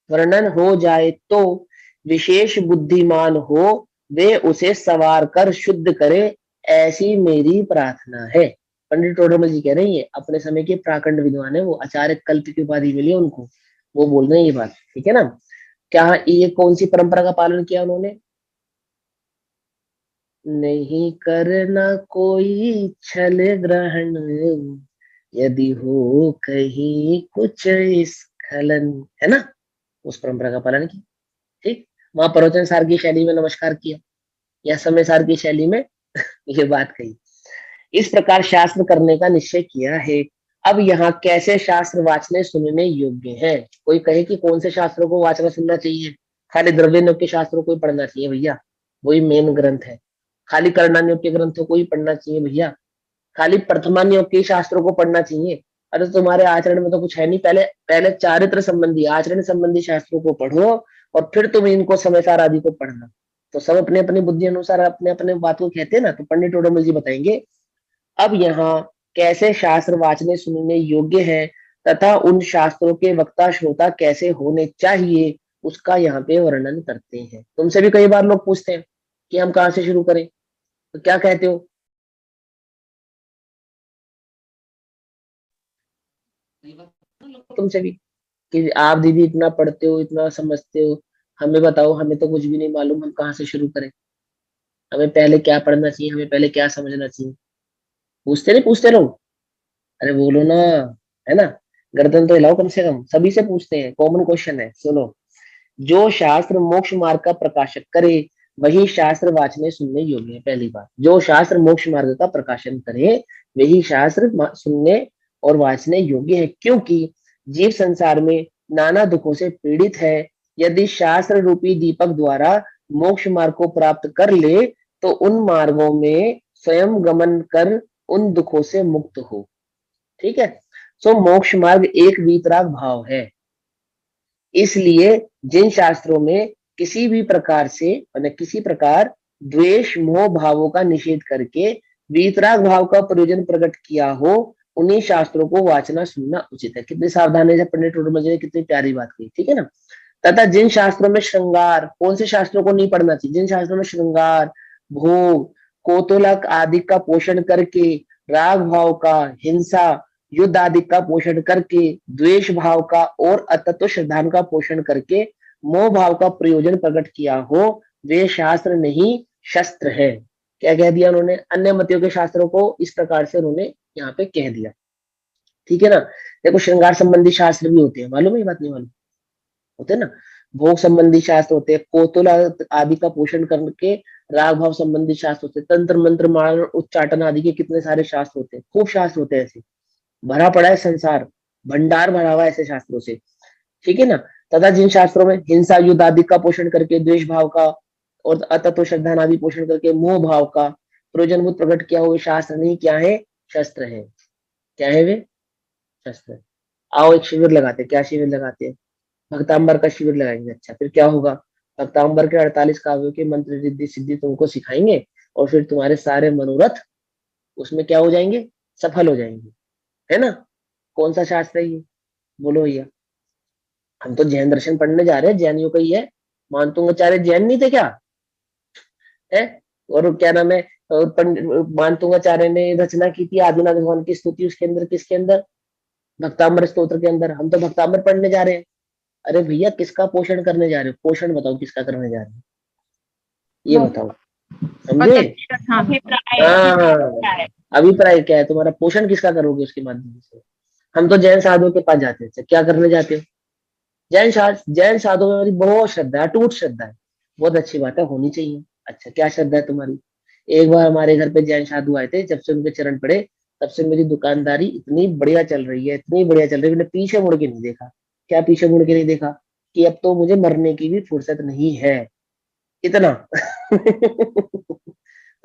वर्णन हो जाए तो विशेष बुद्धिमान हो वे उसे सवार कर शुद्ध करे, ऐसी मेरी प्रार्थना है। पंडित टोडरमल जी कह रही है, अपने समय के प्राकंड विद्वान है वो, आचार्य कल्प की उपाधि मिली है उनको, वो बोल रहे हैं ये बात। ठीक है ना, क्या ये कौन सी परंपरा का पालन किया उन्होंने, नहीं करना कोई छल ग्रहण, यदि हो कहीं कुछ स्खलन, है ना, उस परंपरा का पालन किया। ठीक, वहां प्रवचन सार की शैली में नमस्कार किया या समय सार की शैली में ये बात कही। इस प्रकार शास्त्र करने का निश्चय किया है। अब यहाँ कैसे शास्त्र वाचने सुनने योग्य है, कोई कहे कि कौन से शास्त्रों को वाचना सुनना चाहिए, खाली द्रव्यनियोग के शास्त्रों को ही पढ़ना चाहिए भैया, वही मेन ग्रंथ है। खाली करणानियोग के ग्रंथों को ही पढ़ना चाहिए भैया, खाली प्रथमानियोग के शास्त्रों को पढ़ना चाहिए। अरे तुम्हारे आचरण में तो कुछ है नहीं, पहले पहले चारित्र संबंधी आचरण संबंधी शास्त्रों को पढ़ो और फिर तुम इनको समयसार आदि को पढ़ना। तो सब अपने अपनी बुद्धि अनुसार अपने अपने बात को कहते हैं ना, तो पंडित टोडरमल जी बताएंगे अब यहाँ कैसे शास्त्र वाचने सुनने योग्य है तथा उन शास्त्रों के वक्ता श्रोता कैसे होने चाहिए, उसका यहाँ पे वर्णन करते हैं। तुमसे भी कई बार लोग पूछते हैं कि हम कहाँ से शुरू करें, तो क्या कहते हो, तुमसे भी कि आप दीदी इतना पढ़ते हो, इतना समझते हो, हमें बताओ, हमें तो कुछ भी नहीं मालूम, हम कहाँ से शुरू करें, हमें पहले क्या पढ़ना चाहिए, हमें पहले क्या समझना चाहिए। पूछते नहीं पूछते लोग, अरे बोलो ना, है ना, गर्दन तो हिलाओ कम से कम, सभी से पूछते हैं, कॉमन क्वेश्चन है। सुनो, जो शास्त्र मोक्ष मार्ग का प्रकाशक करे वही शास्त्र वाचने सुनने योग्य है। पहली बात, जो शास्त्र मोक्ष मार्ग का प्रकाशन करे वही शास्त्र सुनने और वाचने योग्य है, क्योंकि जीव संसार में नाना दुखों से पीड़ित है। यदि शास्त्र रूपी दीपक द्वारा मोक्ष मार्ग को प्राप्त कर ले तो उन मार्गों में स्वयं गमन कर उन दुखों से मुक्त हो। ठीक है, सो मोक्ष मार्ग एक वीतराग भाव है। इसलिए जिन शास्त्रों में किसी भी प्रकार से किसी प्रकार द्वेष मोह भावों का निषेध करके वीतराग भाव का प्रयोजन प्रकट किया हो, उन्हीं शास्त्रों को वाचना सुनना उचित है। कितनी सावधानी से पंडित टोडरमल जी ने कितनी प्यारी बात कही। ठीक है ना, तथा जिन शास्त्रों में श्रृंगार, कौन से शास्त्रों को नहीं पढ़ना चाहिए, जिन शास्त्रों में श्रृंगार, भोग, कौतूहलक आदि का पोषण करके, राग भाव का, हिंसा, युद्ध आदि का पोषण करके, द्वेष भाव का और अतत्व श्रद्धा का पोषण करके मोह भाव का प्रयोजन प्रकट किया हो, वे शास्त्र नहीं शस्त्र है। क्या कह दिया उन्होंने, अन्य मतियों के शास्त्रों को इस प्रकार से उन्होंने यहाँ पे कह दिया। ठीक है ना, देखो श्रृंगार संबंधी शास्त्र भी होते हैं, मालूम है ये बात, नहीं मालूम, होते हैं ना, भोग संबंधी शास्त्र होते हैं, कौतूहल आदि का पोषण करके राग भाव संबंधी शास्त्र होते हैं, तंत्र मंत्र मारण उच्चाटन आदि के कितने सारे शास्त्र होते हैं, खूब शास्त्र होते हैं ऐसे, भरा पड़ा है संसार, भंडार भरा हुआ है ऐसे शास्त्रों से। ठीक है ना, तथा जिन शास्त्रों में हिंसा युद्ध आदि का पोषण करके, द्वेष भाव का और अतत्व श्रद्धा आदि पोषण करके मोह भाव का प्रयोजनभूत प्रकट किया हुए शास्त्र नहीं क्या है, शस्त्र है। क्या है वे, शस्त्र। आओ एक शिविर लगाते हैं। क्या शिविर लगाते हैं? भक्तांबर का शिविर लगाएंगे। अच्छा, फिर क्या होगा? भक्तांबर के 48 काव्यों के मंत्र रिद्धि सिद्धि तुमको सिखाएंगे और फिर तुम्हारे सारे मनोरथ उसमें क्या हो जाएंगे? सफल हो जाएंगे, है ना? कौन सा शास्त्र है ये? बोलो भैया। हम तो जैन दर्शन पढ़ने जा रहे हैं, जैनियों का ही है। मानतुंगाचार्य जैन नहीं थे क्या? है? और क्या नाम है, और मानतुंगाचार्य ने रचना की थी आदिनाथ भगवान की स्तुति, उसके अंदर किसके अंदर? भक्तांबर स्तोत्र के अंदर। हम तो भक्तांबर पढ़ने जा रहे हैं। अरे भैया, किसका पोषण करने जा रहे हो? पोषण बताओ किसका करने जा रहे हो, ये बताओ, समझे? अभिप्राय हाँ, अभिप्राय क्या है तुम्हारा? पोषण किसका करोगे उसके माध्यम से? हम तो जैन साधुओं के पास जाते हैं। अच्छा, क्या करने जाते हो? जैन साधुओं में मेरी बहुत श्रद्धा है, अटूट श्रद्धा है। बहुत अच्छी बात है, होनी चाहिए। अच्छा, क्या श्रद्धा है तुम्हारी? एक बार हमारे घर पे जैन साधु आए थे, जब से उनके चरण पड़े तब से मेरी दुकानदारी इतनी बढ़िया चल रही है, इतनी बढ़िया चल रही है, मैंने पीछे मुड़ के नहीं देखा। क्या पीछे मुड़ के नहीं देखा? कि अब तो मुझे मरने की भी फुर्सत नहीं है, इतना।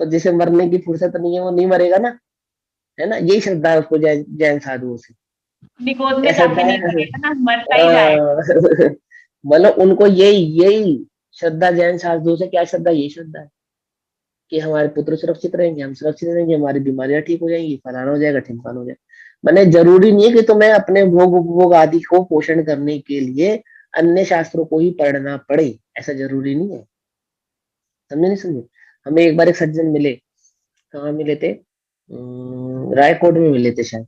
तो जिसे मरने की फुर्सत नहीं है वो नहीं मरेगा ना, है ना? यही श्रद्धा है उसको जैन जैन साधुओं से। गोद में क्या श्रद्धा जाके नहीं है? करेगा ना, मरता ही जाएगा। मतलब उनको यही यही श्रद्धा जैन साधुओं से। क्या श्रद्धा? यही श्रद्धा है कि हमारे पुत्र सुरक्षित रहेंगे, हम सुरक्षित रहेंगे, हमारी बीमारियां ठीक हो जाएंगी, फलाना हो जाएगा, ठिमकाना हो जाएगा। मैंने जरूरी नहीं है कि तुम्हें अपने भोग उपभोग आदि को पोषण करने के लिए अन्य शास्त्रों को ही पढ़ना पड़े, ऐसा जरूरी नहीं है। समझे नहीं समझे? हमें एक बार एक सज्जन मिले। कहाँ मिले थे? रायकोट में मिले थे शायद।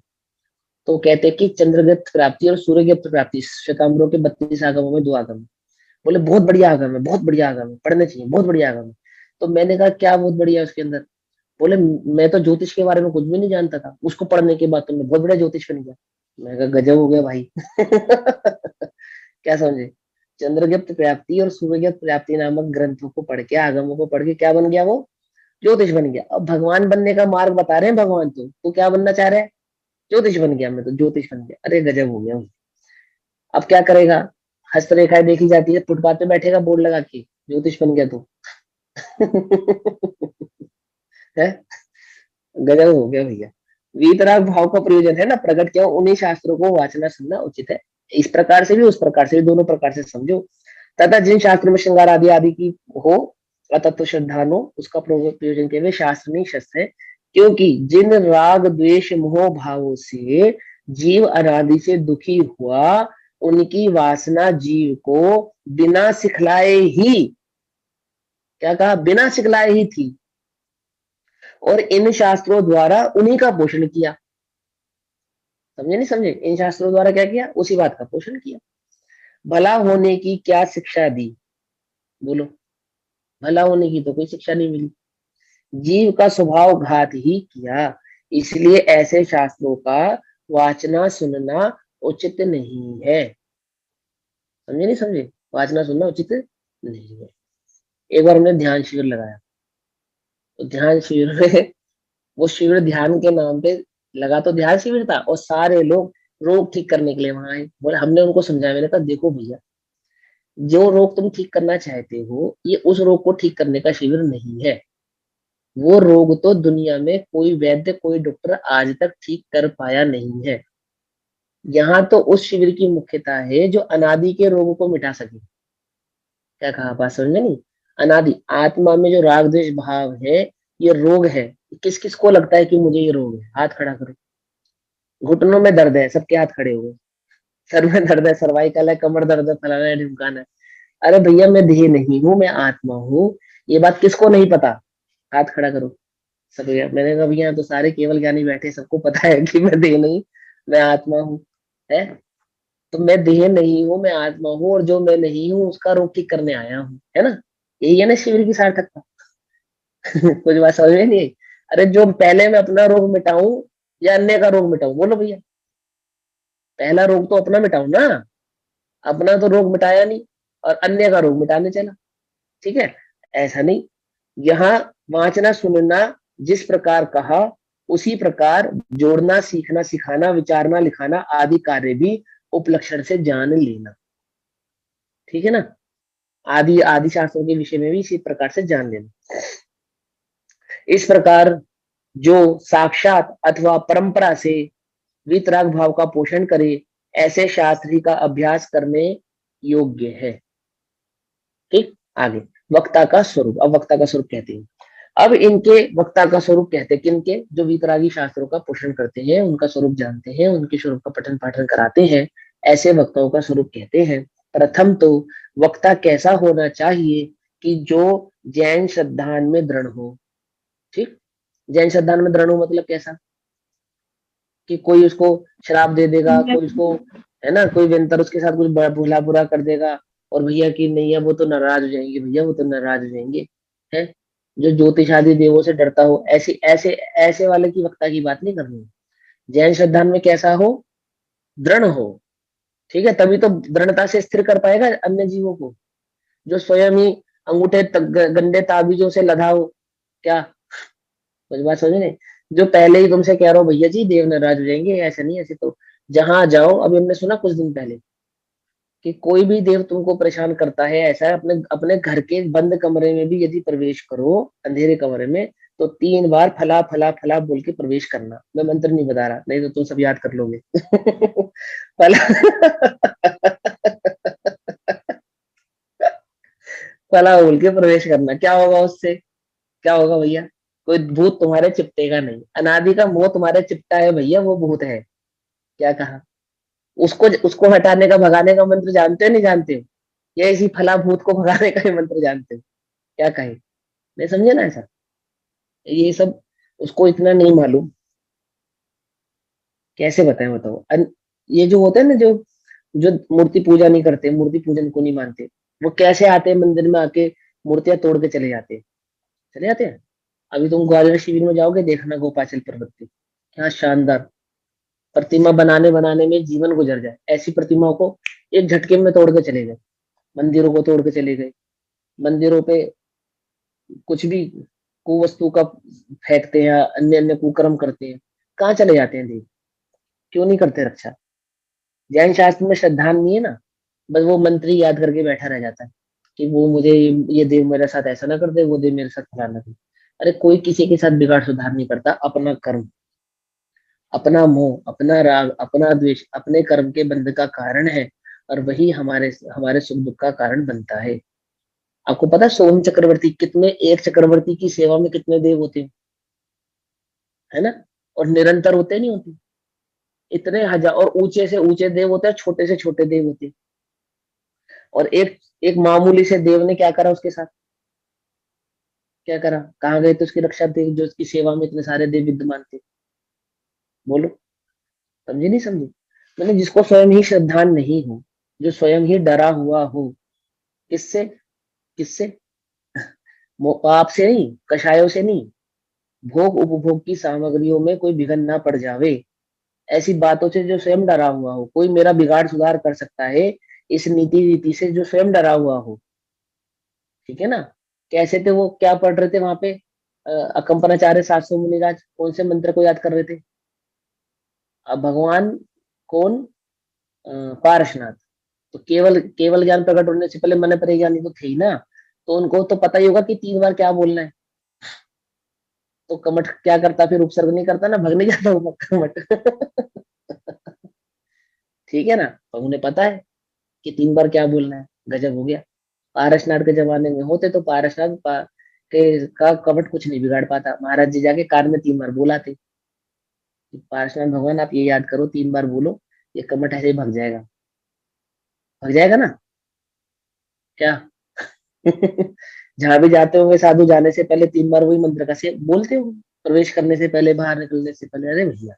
तो कहते कि चंद्रगत प्राप्ति और सूर्यगत प्राप्ति श्वेतांबरों के 32 आगमों में 2 आगम है। बोले बहुत बढ़िया आगम है, बहुत बढ़िया आगम है, पढ़ने चाहिए, बहुत बढ़िया आगम है। तो मैंने कहा क्या बहुत बढ़िया है उसके अंदर? बोले मैं तो ज्योतिष के बारे में कुछ भी नहीं जानता था, उसको पढ़ने के बाद तो मैं बहुत बड़ा ज्योतिष बन गया। मैं कहा गजब हो गया भाई। क्या समझे? चंद्रगुप्त प्राप्ति और सूर्यगुप्त प्राप्ति नामक ग्रंथों को पढ़ के, आगमों को पढ़ के क्या बन गया वो? ज्योतिष बन गया। अब भगवान बनने का मार्ग बता रहे हैं भगवान, तो क्या बनना चाह रहे हैं? ज्योतिष बन गया, मैं तो ज्योतिष बन गया। अरे गजब हो गया। अब क्या करेगा? हस्तरेखाएं देखी जाती है, फुटपाथ पे बैठेगा बोर्ड लगा के, ज्योतिष बन गया तो। है? गजब हो गया भैया। वीतराग भाव का प्रयोजन है ना, प्रकट किया उन्हीं शास्त्रों को वाचना सुनना उचित है। इस प्रकार से भी उस प्रकार से भी, दोनों प्रकार से समझो। तथा जिन शास्त्रों में श्रृंगार आदि आदि की हो अतत्व श्रद्धानो, उसका प्रयोजन के वे शास्त्र नहीं शस्त्र है। क्योंकि जिन राग द्वेष मोह भावों से जीव अनादि से दुखी हुआ, उनकी वासना जीव को बिना सिखलाए ही, क्या कहा? बिना सिखलाए ही थी, और इन शास्त्रों द्वारा उन्हीं का पोषण किया। समझे नहीं समझे? इन शास्त्रों द्वारा क्या किया? उसी बात का पोषण किया। भला होने की क्या शिक्षा दी? बोलो। भला होने की तो कोई शिक्षा नहीं मिली, जीव का स्वभाव घात ही किया। इसलिए ऐसे शास्त्रों का वाचना सुनना उचित नहीं है। समझे नहीं समझे? वाचना सुनना उचित नहीं है। एक बार हमने ध्यान शिविर लगाया, तो ध्यान शिविर में, वो शिविर ध्यान के नाम पे लगा, तो ध्यान शिविर था, और सारे लोग रोग ठीक करने के लिए वहां आए। बोले, हमने उनको समझाया, मैंने कहा देखो भैया, जो रोग तुम ठीक करना चाहते हो ये उस रोग को ठीक करने का शिविर नहीं है। वो रोग तो दुनिया में कोई वैद्य, कोई डॉक्टर आज तक ठीक कर पाया नहीं है। यहाँ तो उस शिविर की मुख्यता है जो अनादि के रोगों को मिटा सके। क्या कहा? बात समझ में नहीं? अनादि आत्मा में जो राग द्वेष भाव है, ये रोग है। किस किस को लगता है कि मुझे ये रोग है? हाथ खड़ा करो। घुटनों में दर्द है, सबके हाथ खड़े हुए। सर में दर्द है, सर्वाइकल है, कमर दर्द है, फलाना है, ढिमकाना है। अरे भैया, मैं देह नहीं हूँ, मैं आत्मा हूँ। ये बात किसको नहीं पता? हाथ खड़ा करो। सब मैंने कहा भैया, तो सारे केवल ज्ञानी बैठे, सबको पता है कि मैं देह नहीं, मैं आत्मा हूँ। है? तो मैं देह नहीं हूँ, मैं आत्मा हूँ, और जो मैं नहीं हूँ उसका रोग ठीक करने आया हूँ, है ना? यही है ना शिविर की सार्थकता। कुछ बात समझ में नहीं आई? अरे जो पहले मैं अपना रोग मिटाऊं या अन्य का रोग मिटाऊं? बोलो भैया। पहला रोग तो अपना मिटाऊं ना, अपना तो रोग मिटाया नहीं, और अन्य का रोग मिटाने चला। ठीक है? ऐसा नहीं। यहाँ वांचना सुनना जिस प्रकार कहा, उसी प्रकार जोड़ना, सीखना, सिखाना, विचारना, लिखाना आदि कार्य भी उपलक्षण से जान लेना। ठीक है ना? आदि आदि शास्त्रों के विषय में भी इसी प्रकार से जान लेना। इस प्रकार जो साक्षात अथवा परंपरा से वीतराग भाव का पोषण करे, ऐसे शास्त्री का अभ्यास करने योग्य है। ठीक, आगे वक्ता का स्वरूप। अब वक्ता का स्वरूप कहते हैं, अब इनके वक्ता का स्वरूप कहते हैं किनके, जो वीतरागी शास्त्रों का पोषण करते हैं, उनका स्वरूप जानते हैं, उनके स्वरूप का पठन पाठन कराते हैं, ऐसे वक्ताओं का स्वरूप कहते हैं। प्रथम तो वक्ता कैसा होना चाहिए कि जो जैन श्रद्धान में दृढ़ हो। ठीक, जैन श्रद्धान में दृढ़ हो मतलब कैसा, कि कोई उसको श्राप दे देगा, कोई उसको, है ना, कोई वेंतर उसके साथ कुछ भला बुरा कर देगा और भैया कि नहीं है वो तो नाराज हो जाएंगे, भैया वो तो नाराज हो जाएंगे, है। जो ज्योतिष आदि देवों से डरता हो, ऐसे ऐसे ऐसे वाले की वक्ता की बात नहीं करनी। जैन श्रद्धान में कैसा हो, दृढ़ हो। ठीक है, तभी तो दृढ़ता से स्थिर कर पाएगा अन्य जीवों को। जो स्वयं ही अंगूठे गंदे ताबीजों से लदा हो, क्या कुछ बात समझ नहीं, जो पहले ही तुमसे कह रहा हो भैया जी देव नाराज हो जाएंगे, ऐसा नहीं, ऐसे तो जहां जाओ। अभी हमने सुना कुछ दिन पहले कि कोई भी देव तुमको परेशान करता है, ऐसा है, अपने अपने घर के बंद कमरे में भी यदि प्रवेश करो, अंधेरे कमरे में, तो 3 बार फला फला फला बोल के प्रवेश करना। मैं मंत्र नहीं बता रहा, नहीं तो तुम सब याद कर लोगे। फला फला बोल के प्रवेश करना। क्या होगा उससे, क्या होगा भैया, कोई भूत तुम्हारे चिपटेगा नहीं। अनादि का मोह तुम्हारे चिपटा है भैया, वो भूत है। क्या कहा, उसको उसको हटाने का, भगाने का मंत्र जानते हो नहीं जानते हो, या इसी फला भूत को भगाने का ही मंत्र जानते हो, क्या कहे, नहीं समझे ना ऐसा, ये सब उसको इतना नहीं मालूम, कैसे बताएं बताओ। ये जो होते हैं ना, जो जो मूर्ति पूजा नहीं करते, मूर्ति पूजन को नहीं मानते, वो कैसे आते हैं मंदिर में आके, मूर्तियां तोड़ के चले जाते हैं, चले जाते हैं। अभी तुम ग्वालियर शिविर में जाओगे, देखना गोपाचल पर्वत पे क्या शानदार प्रतिमा बनाने बनाने में जीवन गुजर जाए, ऐसी प्रतिमाओं को एक झटके में तोड़ के चले गए, मंदिरों को तोड़ के चले गए, मंदिरों पे कुछ भी कुवस्तु का फेंकते हैं, अन्य अन्य कुकर्म करते हैं, कहाँ चले जाते हैं देव, क्यों नहीं करते रक्षा। जैन शास्त्र में श्रद्धा नहीं है ना, बस वो मंत्री याद करके बैठा रह जाता है कि वो मुझे, ये देव मेरे साथ ऐसा ना कर दे, वो देव मेरे साथ फला ना करे। अरे कोई किसी के साथ बिगाड़ सुधार नहीं करता, अपना कर्म, अपना मोह, अपना राग, अपना द्वेष अपने कर्म के बंध का कारण है, और वही हमारे हमारे सुख दुख का कारण बनता है। आपको पता है सोम चक्रवर्ती कितने, एक चक्रवर्ती की सेवा में कितने देव होते हैं, है ना, और निरंतर होते नहीं होते, इतने हजार, और ऊंचे से ऊंचे देव होते हैं, छोटे से छोटे देव होते हैं। और एक एक मामूली से देव ने क्या करा उसके साथ, क्या करा, कहाँ गए तो उसकी रक्षा देव, जो उसकी सेवा में इतने सारे देव विद्यमान थे, बोलो, समझे नहीं समझे। मैंने जिसको स्वयं ही श्रद्धान नहीं हो, जो स्वयं ही डरा हुआ हो, किससे, किससे, पाप से नहीं, कषायों से नहीं, भोग उपभोग की सामग्रियों में कोई विघन ना पड़ जावे, ऐसी बातों से जो स्वयं डरा हुआ हो। कोई मेरा बिगाड़ सुधार कर सकता है इस नीति रीति से जो स्वयं डरा हुआ हो, ठीक है ना। कैसे थे वो, क्या पढ़ रहे थे वहां पे, अकम्पनाचार्य 700 मुनिराज कौन से मंत्र को याद कर रहे थे। अब भगवान कौन, पारसनाथ, तो केवल केवल ज्ञान प्रकट होने से पहले मन परिज्ञानी तो थे ही ना, तो उनको तो पता ही होगा कि 3 बार क्या बोलना है। तो कमठ क्या करता, फिर उपसर्ग नहीं करता ना, भग नहीं जाता वो कमठ। ठीक है ना, तो उन्हें पता है कि 3 बार क्या बोलना है, गजब हो गया। पारसनाथ के जमाने में होते तो पारसनाथ के का कमठ कुछ नहीं बिगाड़ पाता, महाराज जी जाके कान में 3 बार बोलाते, पारसनाथ भगवान आप ये याद करो, 3 बार बोलो, ये कमठ ऐसे ही भग जाएगा, भग जाएगा ना, क्या। जहां भी जाते होंगे साधु, जाने से पहले 3 बार वही मंत्र का से बोलते हो, प्रवेश करने से पहले, बाहर निकलने से पहले। अरे भैया,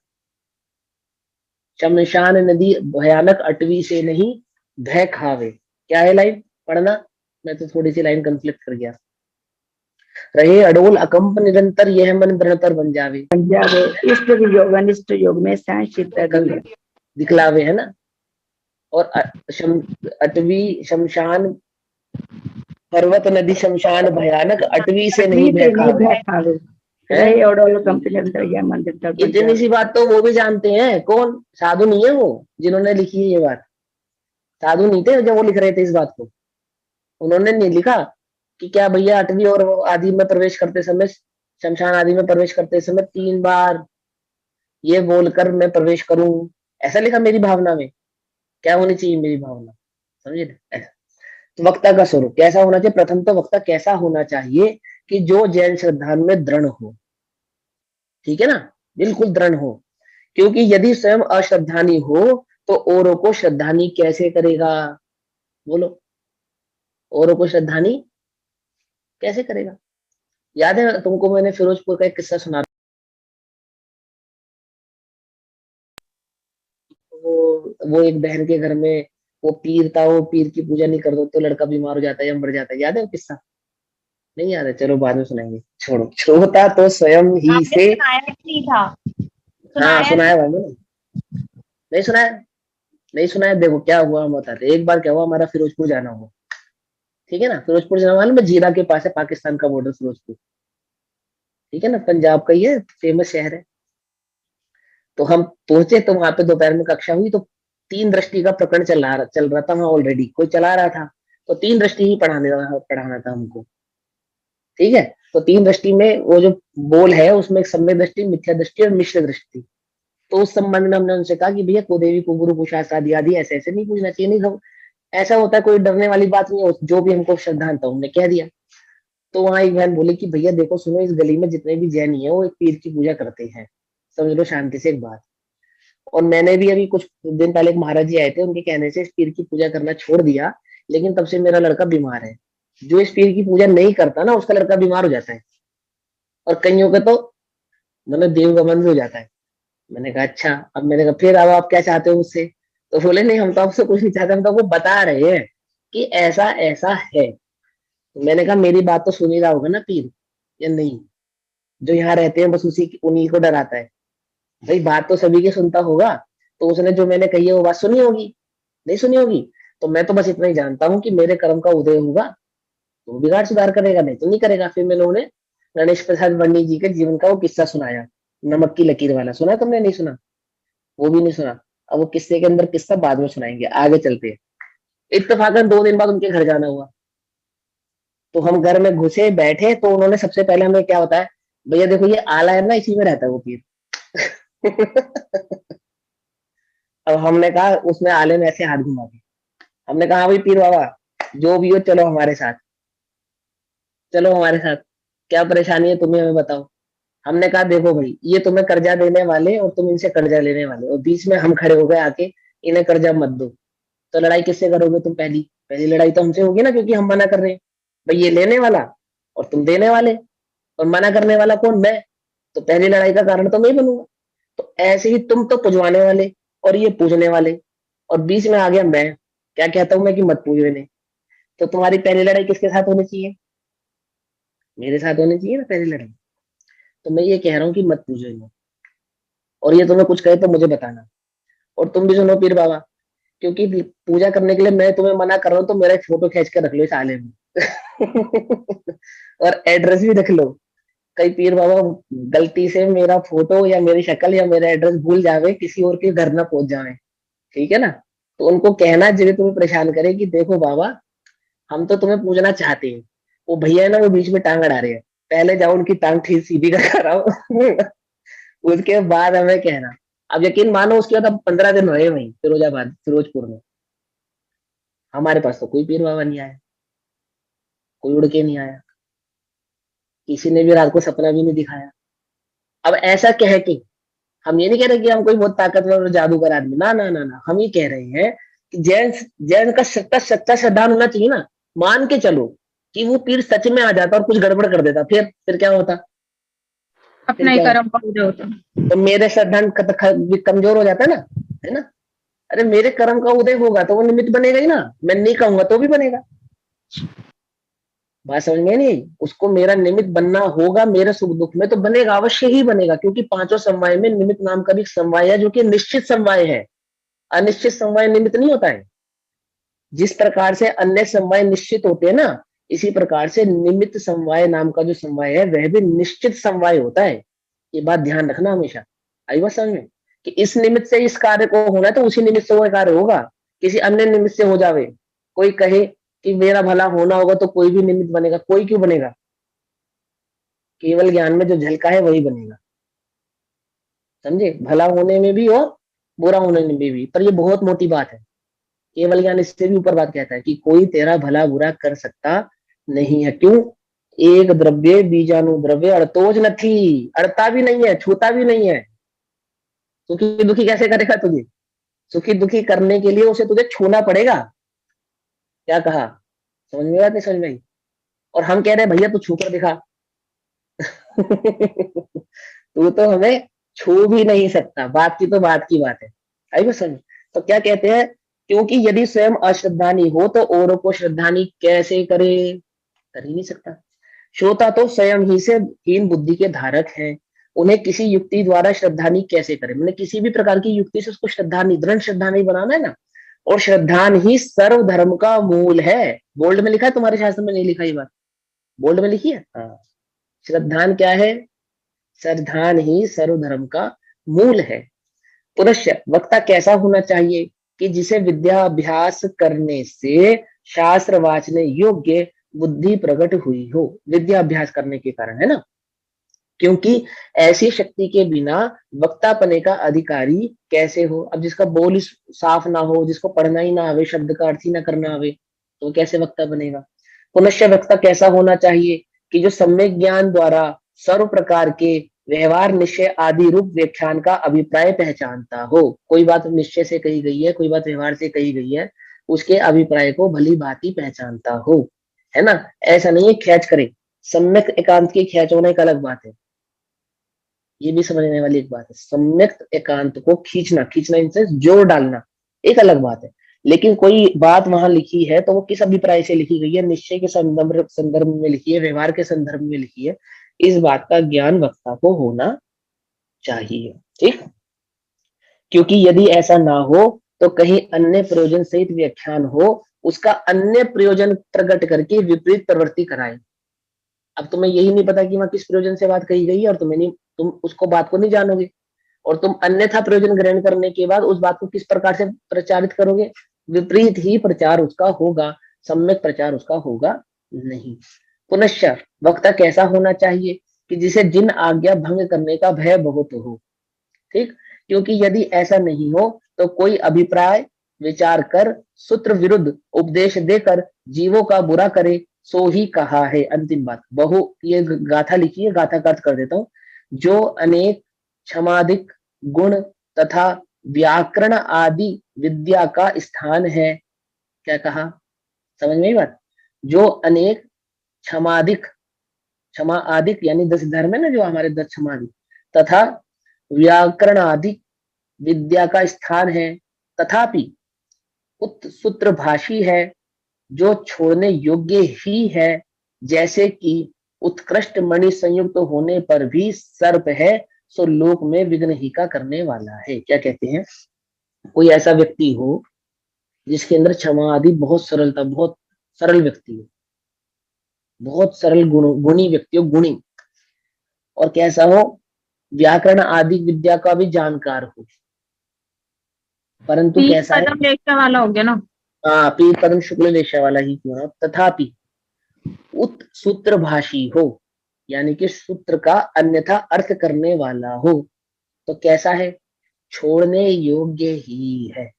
शमशान नदी भयानक अटवी से नहीं भय खावे, क्या है लाइन पढ़ना, मैं तो थोड़ी सी लाइन कंफ्लिक्ट कर गया। रहे अडोल अकंप निरंतर, यह मन दृढ़तर बन जावे, इष्ट योग अनिष्ट योग में सहनशीलता दिखलावे, है ना। और अटवी शमशान, पर्वत नदी शमशान भयानक, अटवी से नहीं भय खावे। रहे अडोल अकंप निरंतर यह मन दृढ़तर बन इतनी जावे। सी बात तो वो भी जानते हैं, कौन, साधु नहीं है वो जिन्होंने लिखी है ये बात, साधु नहीं थे जब वो लिख रहे थे इस बात को। उन्होंने नहीं लिखा कि क्या भैया 8वीं और आदि में प्रवेश करते समय, शमशान आदि में प्रवेश करते समय 3 बार ये बोलकर मैं प्रवेश करूं, ऐसा लिखा मेरी भावना में, क्या होनी चाहिए मेरी भावना, समझे ना? तो वक्ता का स्वरूप कैसा होना चाहिए? प्रथम तो वक्ता कैसा होना चाहिए कि जो जैन श्रद्धान में दृढ़ हो, ठीक है ना, बिल्कुल दृढ़ हो। क्योंकि यदि स्वयं अश्रद्धानी हो तो औरों को श्रद्धानी कैसे करेगा? बोलो, औरों को श्रद्धानी कैसे करेगा? याद है तुमको मैंने फिरोजपुर का एक किस्सा सुना, वो एक बहन के घर में वो पीर था, वो पीर की पूजा नहीं करता तो लड़का बीमार हो जाता है या मर जाता है। याद है वो किस्सा? नहीं याद है, चलो बाद में सुनाएंगे, छोड़ो। श्रोता तो स्वयं ही आपने से, सुनाया नहीं था, हाँ सुनाया सुनाया नहीं। भाई मैंने, नहीं सुनाया, नहीं सुनाया। देखो क्या हुआ हम बताते। एक बार क्या हुआ, हमारा फिरोजपुर जाना हुआ, ठीक है ना, फिरोजपुर जाना मालूम है, जीरा के पास है, पाकिस्तान का बॉर्डर फिरोजपुर, ठीक है ना, पंजाब का ये फेमस शहर है। तो हम पहुंचे तो वहां पे दोपहर में कक्षा हुई, तो तीन दृष्टि का प्रकरण चल रहा था वहां, ऑलरेडी कोई चला रहा था, तो तीन दृष्टि ही पढ़ाना था हमको, ठीक है। तो तीन दृष्टि में वो जो बोल है उसमें एक सम्यक दृष्टि, मिथ्या दृष्टि और मिश्र दृष्टि। तो उस संबंध में हमने उनसे कहा कि भैया कुदेवी कुगुरु कुशास्त्र आदि आदि ऐसे ऐसे नहीं पूछना चाहिए, नहीं सब ऐसा होता है, कोई डरने वाली बात नहीं है, जो भी हमको श्रद्धांत था उन्होंने कह दिया। तो वहां एक बहन बोली कि भैया देखो सुनो, इस गली में जितने भी जैनी है वो एक पीर की पूजा करते हैं, समझ लो शांति से एक बात। और मैंने भी अभी कुछ दिन पहले एक महाराज जी आए थे, उनके कहने से इस पीर की पूजा करना छोड़ दिया, लेकिन तब से मेरा लड़का बीमार है। जो इस पीर की पूजा नहीं करता ना उसका लड़का बीमार हो जाता है, और कईयों का तो मतलब देवगमन भी हो जाता है। मैंने कहा अच्छा। अब मैंने कहा फिर अब आप क्या चाहते हो मुझसे? तो बोले नहीं हम तो आपसे कुछ नहीं चाहते, हम तो आपको बता रहे हैं कि ऐसा ऐसा है। तो मैंने कहा मेरी बात तो सुन ही रहा होगा ना पीर, या नहीं? जो यहाँ रहते हैं बस उसी उन्हीं को डराता है। भाई बात तो सभी की सुनता होगा, तो उसने जो मैंने कही है वो बात सुनी होगी, नहीं सुनी होगी? तो मैं तो बस इतना ही जानता हूँ कि मेरे कर्म का उदय होगा तो बिगाड़ सुधार करेगा, नहीं तो नहीं करेगा। फिर मैंने उन्हें गणेश प्रसाद वर्णी जी के जीवन का वो किस्सा सुनाया, नमक की लकीर वाला। सुना तुमने? नहीं सुना? वो भी नहीं सुना। अब वो किस्से के अंदर किस्सा बाद में सुनाएंगे, आगे चलते हैं। इत्तेफाकन 2 दिन बाद उनके घर जाना हुआ, तो हम घर में घुसे बैठे तो उन्होंने सबसे पहले हमें क्या बताया, भैया देखो ये आला है ना, इसी में रहता है वो पीर। अब हमने कहा, उसने आले में ऐसे हाथ घुमा के, हमने कहा हाँ भाई पीर बाबा जो भी हो चलो हमारे साथ, चलो हमारे साथ, क्या परेशानी है तुम्हें हमें बताओ। हमने कहा देखो भाई ये तुम्हें कर्जा देने वाले और तुम इनसे कर्जा लेने वाले, और बीच में हम खड़े हो गए आके, इन्हें कर्जा मत दो। तो लड़ाई किससे करोगे तुम? पहली पहली लड़ाई तो हमसे होगी ना, क्योंकि हम मना कर रहे हैं। भाई ये लेने वाला और तुम देने वाले, और मना करने वाला कौन? मैं। तो पहली लड़ाई का कारण तो मैं ही बनूंगा। तो ऐसे ही तुम तो पुजवाने वाले और ये पूजने वाले, और बीच में आ गया मैं, क्या कहता हूं मैं कि मत पूजो इन्हें। तो तुम्हारी पहली लड़ाई किसके साथ होनी चाहिए? मेरे साथ होनी चाहिए ना पहली लड़ाई। तो मैं ये कह रहा हूँ कि मत पूजो इन्हें, और ये तुम्हें कुछ कहे तो मुझे बताना। और तुम भी सुनो पीर बाबा, क्योंकि पूजा करने के लिए मैं तुम्हें मना कर रहा हूँ तो मेरा एक फोटो खींच के रख लो इस आले में। और एड्रेस भी रख लो, कई पीर बाबा गलती से मेरा फोटो या मेरी शक्ल या मेरा एड्रेस भूल जावे, किसी और के घर ना पहुंच जावे, ठीक है ना? तो उनको कहना जब तुम्हें परेशान करे कि देखो बाबा हम तो तुम्हें पूजना चाहते हैं, वो भैया है ना वो बीच में टांग अड़ा रहे हैं, पहले जाओ उनकी टांग ठीक सीधी कर आओ। उसके बाद हमें कहना। अब यकीन मानो उसके बाद अब 15 दिन रहे वहीं फिरोजाबाद फिरोजपुर में, हमारे पास तो कोई पीर बाबा नहीं आया, कोई उड़ के नहीं आया, किसी ने भी रात को सपना भी नहीं दिखाया। अब ऐसा कह के हम ये नहीं कह रहे कि हम कोई बहुत ताकतवर और जादूगर आदमी, ना ना ना ना, हम ये कह रहे हैं कि जैन जैन का सच्चा सच्चा श्रद्धान होना चाहिए ना। मान के चलो कि वो पीर सच में आ जाता और कुछ गड़बड़ कर देता, फिर क्या होता? फिर अपना ही क्या होता? कर्म का उदय होता। तो मेरे श्रद्धान कमजोर हो जाता है ना? अरे मेरे कर्म का उदय होगा तो वो निमित्त बनेगा ही ना, मैं नहीं कहूंगा तो भी बनेगा। बात समझ में नहीं? उसको मेरा निमित्त बनना होगा, मेरे सुख दुख में तो बनेगा, अवश्य ही बनेगा, क्योंकि पांचों समवाय में निमित्त नाम का भी समवाय है जो कि निश्चित समवाय है, अनिश्चित समवाय निमित्त नहीं होता है। जिस प्रकार से अन्य समवाय निश्चित होते हैं ना, इसी प्रकार से निमित्त समवाय नाम का जो समवाय है वह भी निश्चित समवाय होता है। ये बात ध्यान रखना हमेशा। आई बात समझ में? कि इस निमित्त से इस कार्य को होना है तो उसी निमित्त से वो कार्य होगा, किसी अन्य निमित्त से हो जावे। कोई कहे कि मेरा भला होना होगा तो कोई भी निमित्त बनेगा, कोई क्यों बनेगा? केवल ज्ञान में जो झलका है वही बनेगा, समझे? भला होने में भी और बुरा होने में भी। पर ये बहुत मोटी बात है, केवल ज्ञान इससे भी ऊपर बात कहता है कि कोई तेरा भला बुरा कर सकता नहीं है। क्यों? एक द्रव्य बीजाणु द्रव्य अड़तोज नहीं, अड़ता भी नहीं है, छूता भी नहीं है। सुखी दुखी कैसे करेगा तुझे? सुखी दुखी करने के लिए उसे तुझे छूना पड़ेगा। क्या कहा? समझ में बात नहीं समझ में आई? और हम कह रहे हैं भैया तू छू कर दिखा। तू तो हमें छू भी नहीं सकता, बात की तो बात की बात है। आई बस समझ? तो क्या कहते हैं, क्योंकि यदि स्वयं अश्रद्धानी हो तो औरों को श्रद्धानी कैसे करे? कर ही नहीं सकता। श्रोता तो स्वयं ही से हीन बुद्धि के धारक हैं, उन्हें किसी युक्ति द्वारा श्रद्धानी कैसे करे? मैंने किसी भी प्रकार की युक्ति से उसको श्रद्धानी, दृढ़ श्रद्धानी बनाना है ना। और श्रद्धान ही सर्व धर्म का मूल है। बोल्ड में लिखा है, तुम्हारे शास्त्र में नहीं लिखा ये बात? बोल्ड में लिखी है। हाँ, श्रद्धान क्या है? श्रद्धान ही सर्व धर्म का मूल है। पुरुष वक्ता कैसा होना चाहिए कि जिसे विद्या अभ्यास करने से शास्त्र वाचने योग्य बुद्धि प्रकट हुई हो। विद्या अभ्यास करने के कारण, है ना। क्योंकि ऐसी शक्ति के बिना वक्तापने का अधिकारी कैसे हो? अब जिसका बोल ही साफ ना हो, जिसको पढ़ना ही ना आवे, शब्द का अर्थ ही ना करना आवे, तो कैसे वक्ता बनेगा? पुनश्च वक्ता कैसा होना चाहिए कि जो सम्यक ज्ञान द्वारा सर्व प्रकार के व्यवहार निश्चय आदि रूप व्याख्यान का अभिप्राय पहचानता हो। कोई बात निश्चय से कही गई है, कोई बात व्यवहार से कही गई है, उसके अभिप्राय को भली भांति पहचानता हो, है ना। ऐसा नहीं है खैच करे। सम्यक एकांत की खैच होना एक अलग बात है, ये भी समझने वाली एक बात है। सम्यक एकांत को खींचना, खींचना इनसे जोर डालना एक अलग बात है। लेकिन कोई बात वहां लिखी है तो वो किस अभिप्राय से लिखी गई है? निश्चय के संदर्भ में लिखी है, व्यवहार के संदर्भ में लिखी है, इस बात का ज्ञान वक्ता को होना चाहिए। ठीक, क्योंकि यदि ऐसा ना हो तो कहीं अन्य प्रयोजन सहित व्याख्यान हो, उसका अन्य प्रयोजन प्रकट करके विपरीत प्रवृत्ति कराए। अब तुम्हें यही नहीं पता कि वहां किस प्रयोजन से बात कही गई है, और तुम उसको बात को नहीं जानोगे, और तुम अन्यथा प्रयोजन ग्रहण करने के बाद उस बात को किस प्रकार से प्रचारित करोगे? विपरीत ही प्रचार उसका होगा, सम्यक प्रचार उसका होगा नहीं। पुनश्च वक्ता कैसा होना चाहिए कि जिसे जिन आज्ञा भंग करने का भय बहुत हो। ठीक, क्योंकि यदि ऐसा नहीं हो तो कोई अभिप्राय विचार कर सूत्र विरुद्ध उपदेश देकर जीवों का बुरा करे, सो ही कहा है। अंतिम बात, बहु ये गाथा लिखी है, गाथा का अर्थ कर देता हूं। जो अनेक क्षमाधिक गुण तथा व्याकरण आदि विद्या का स्थान है। क्या कहा? समझ में आई बात? जो अनेक क्षमाधिक, क्षमा आदिक यानी 10 धर्म है ना, जो हमारे 10 क्षमाधिक, तथा व्याकरण आदि विद्या का स्थान है, तथापि सूत्र भाषी है जो छोड़ने योग्य ही है, जैसे कि उत्कृष्ट मणि संयुक्त होने पर भी सर्प है, सो लोक में विघ्न ही का करने वाला है। क्या कहते हैं? कोई ऐसा व्यक्ति हो जिसके अंदर क्षमा आदि बहुत सरलता, बहुत सरल व्यक्ति हो, बहुत सरल गुणी व्यक्ति हो, गुणी, और कैसा हो? व्याकरण आदि विद्या का भी जानकार हो, परंतु कैसा है? लेखा वाला हो गया ना। हाँ, पीर परम शुक्ल लेशा वाला ही क्यों ना, तथापि उत सूत्र भाषी हो, यानी कि सूत्र का अन्यथा अर्थ करने वाला हो, तो कैसा है? छोड़ने योग्य ही है।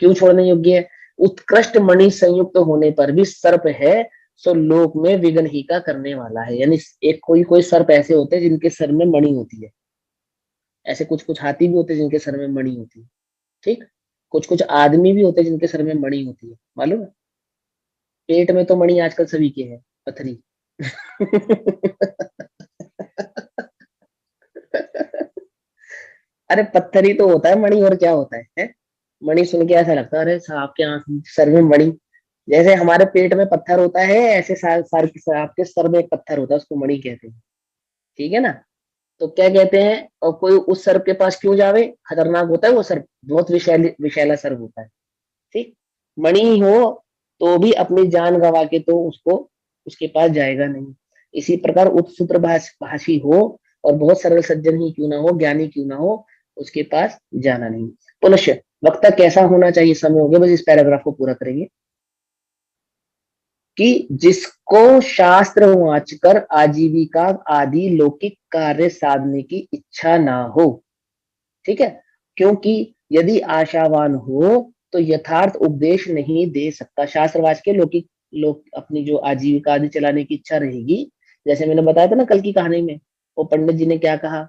क्यों छोड़ने योग्य है? उत्कृष्ट मणि संयुक्त होने पर भी सर्प है, सो लोक में विघ्न ही का करने वाला है। यानी एक कोई सर्प ऐसे होते हैं जिनके सर में मणि होती है, ऐसे कुछ कुछ हाथी भी होते हैं जिनके सर में मणि होती है। ठीक, कुछ कुछ आदमी भी होते हैं जिनके सर में मणि होती है, मालूम है? पेट में तो मणि आजकल सभी के हैं, पथरी। अरे पत्थरी तो होता है मणि, और क्या होता है? मणि सुन के ऐसा लगता है अरे आपके सर में मणि। जैसे हमारे पेट में पत्थर होता है, ऐसे आपके सर में एक पत्थर होता है, उसको मणि कहते हैं। ठीक है ना। तो क्या कहते हैं, और कोई उस सर्प के पास क्यों जावे? खतरनाक होता है वो सर्प, बहुत विषैला सर्प होता है। ठीक, मणि हो तो भी अपनी जान गंवा के तो उसको उसके पास जाएगा नहीं। इसी प्रकार उत्सूत्र भाषी हो और बहुत सरल सज्जन ही क्यों ना हो, ज्ञानी क्यों ना हो, उसके पास जाना नहीं। पुनश्च वक्ता कैसा होना चाहिए? समय हो गया, बस इस पैराग्राफ को पूरा करेंगे। कि जिसको शास्त्र वाचकर आजीविका आदि लौकिक कार्य साधने की इच्छा ना हो। ठीक है, क्योंकि यदि आशावान हो तो यथार्थ उपदेश नहीं दे सकता। शास्त्रवाच के लोग अपनी जो आजीविका आदि चलाने की इच्छा रहेगी, जैसे मैंने बताया था ना कल की कहानी में, वो पंडित जी ने क्या कहा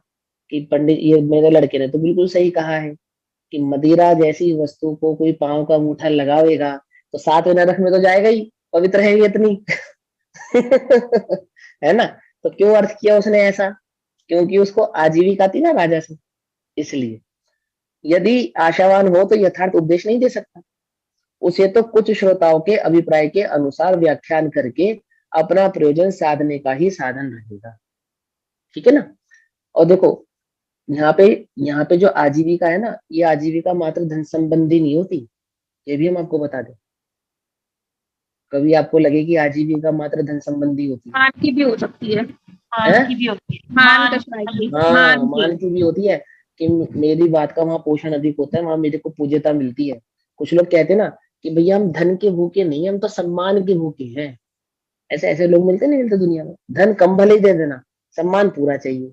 कि पंडित, ये मेरे लड़के ने तो बिल्कुल सही कहा है कि मदिरा जैसी वस्तु को कोई पांव का अंगूठा लगावेगा तो 7वें नरक में तो जाएगा ही, पवित्र है ये इतनी। है ना? तो क्यों अर्थ किया उसने ऐसा? क्योंकि उसको आजीविका थी ना राजा से, इसलिए। यदि आशावान हो तो यथार्थ उपदेश नहीं दे सकता, उसे तो कुछ श्रोताओं के अभिप्राय के अनुसार व्याख्यान करके अपना प्रयोजन साधने का ही साधन रहेगा। ठीक है ना? और देखो यहाँ पे यहाँ पे जो आजीविका है ना, ये आजीविका मात्र धन संबंधी नहीं होती, ये भी हम आपको बता दें। कभी आपको लगे कि आजीविका मात्र धन संबंधी होती है? मान की भी हो सकती है। मान की भी होती है, मान मान कशमाई की। हाँ, मान मान की भी होती है कि मेरी बात का वहां पोषण अधिक होता है, वहां मेरे को पूज्यता मिलती है। कुछ लोग कहते हैं ना कि भैया हम धन के भूखे नहीं, हम तो सम्मान के भूखे हैं। ऐसे ऐसे लोग मिलते नहीं मिलते दुनिया में। धन कम भले ही दे देना, सम्मान पूरा चाहिए।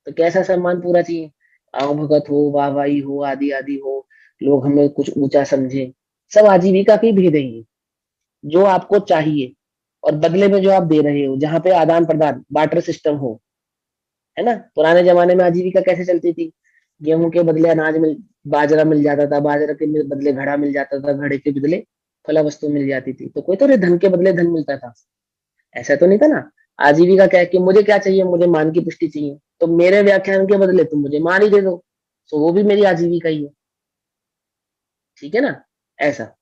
तो कैसा सम्मान पूरा चाहिए? आओ भगत हो, वाहवाही हो, आदि आदि हो, लोग हमें कुछ ऊंचा समझे। सब आजीविका की भेद है ये, जो आपको चाहिए और बदले में जो आप दे रहे हो, जहाँ पे आदान प्रदान बार्टर सिस्टम हो। है ना? पुराने जमाने में आजीविका कैसे चलती थी? गेहूं के बदले बाजरा मिल जाता था, बाजरा के बदले घड़ा मिल जाता था, घड़े के बदले फला वस्तु मिल जाती थी। तो कोई तो धन के बदले धन मिलता था, ऐसा तो नहीं था ना। आजीविका क्या है कि मुझे क्या चाहिए? मुझे मान की पुष्टि चाहिए, तो मेरे व्याख्यान के बदले तुम मुझे मान ही दे दो, तो वो भी मेरी आजीविका ही है। ठीक है ना? ऐसा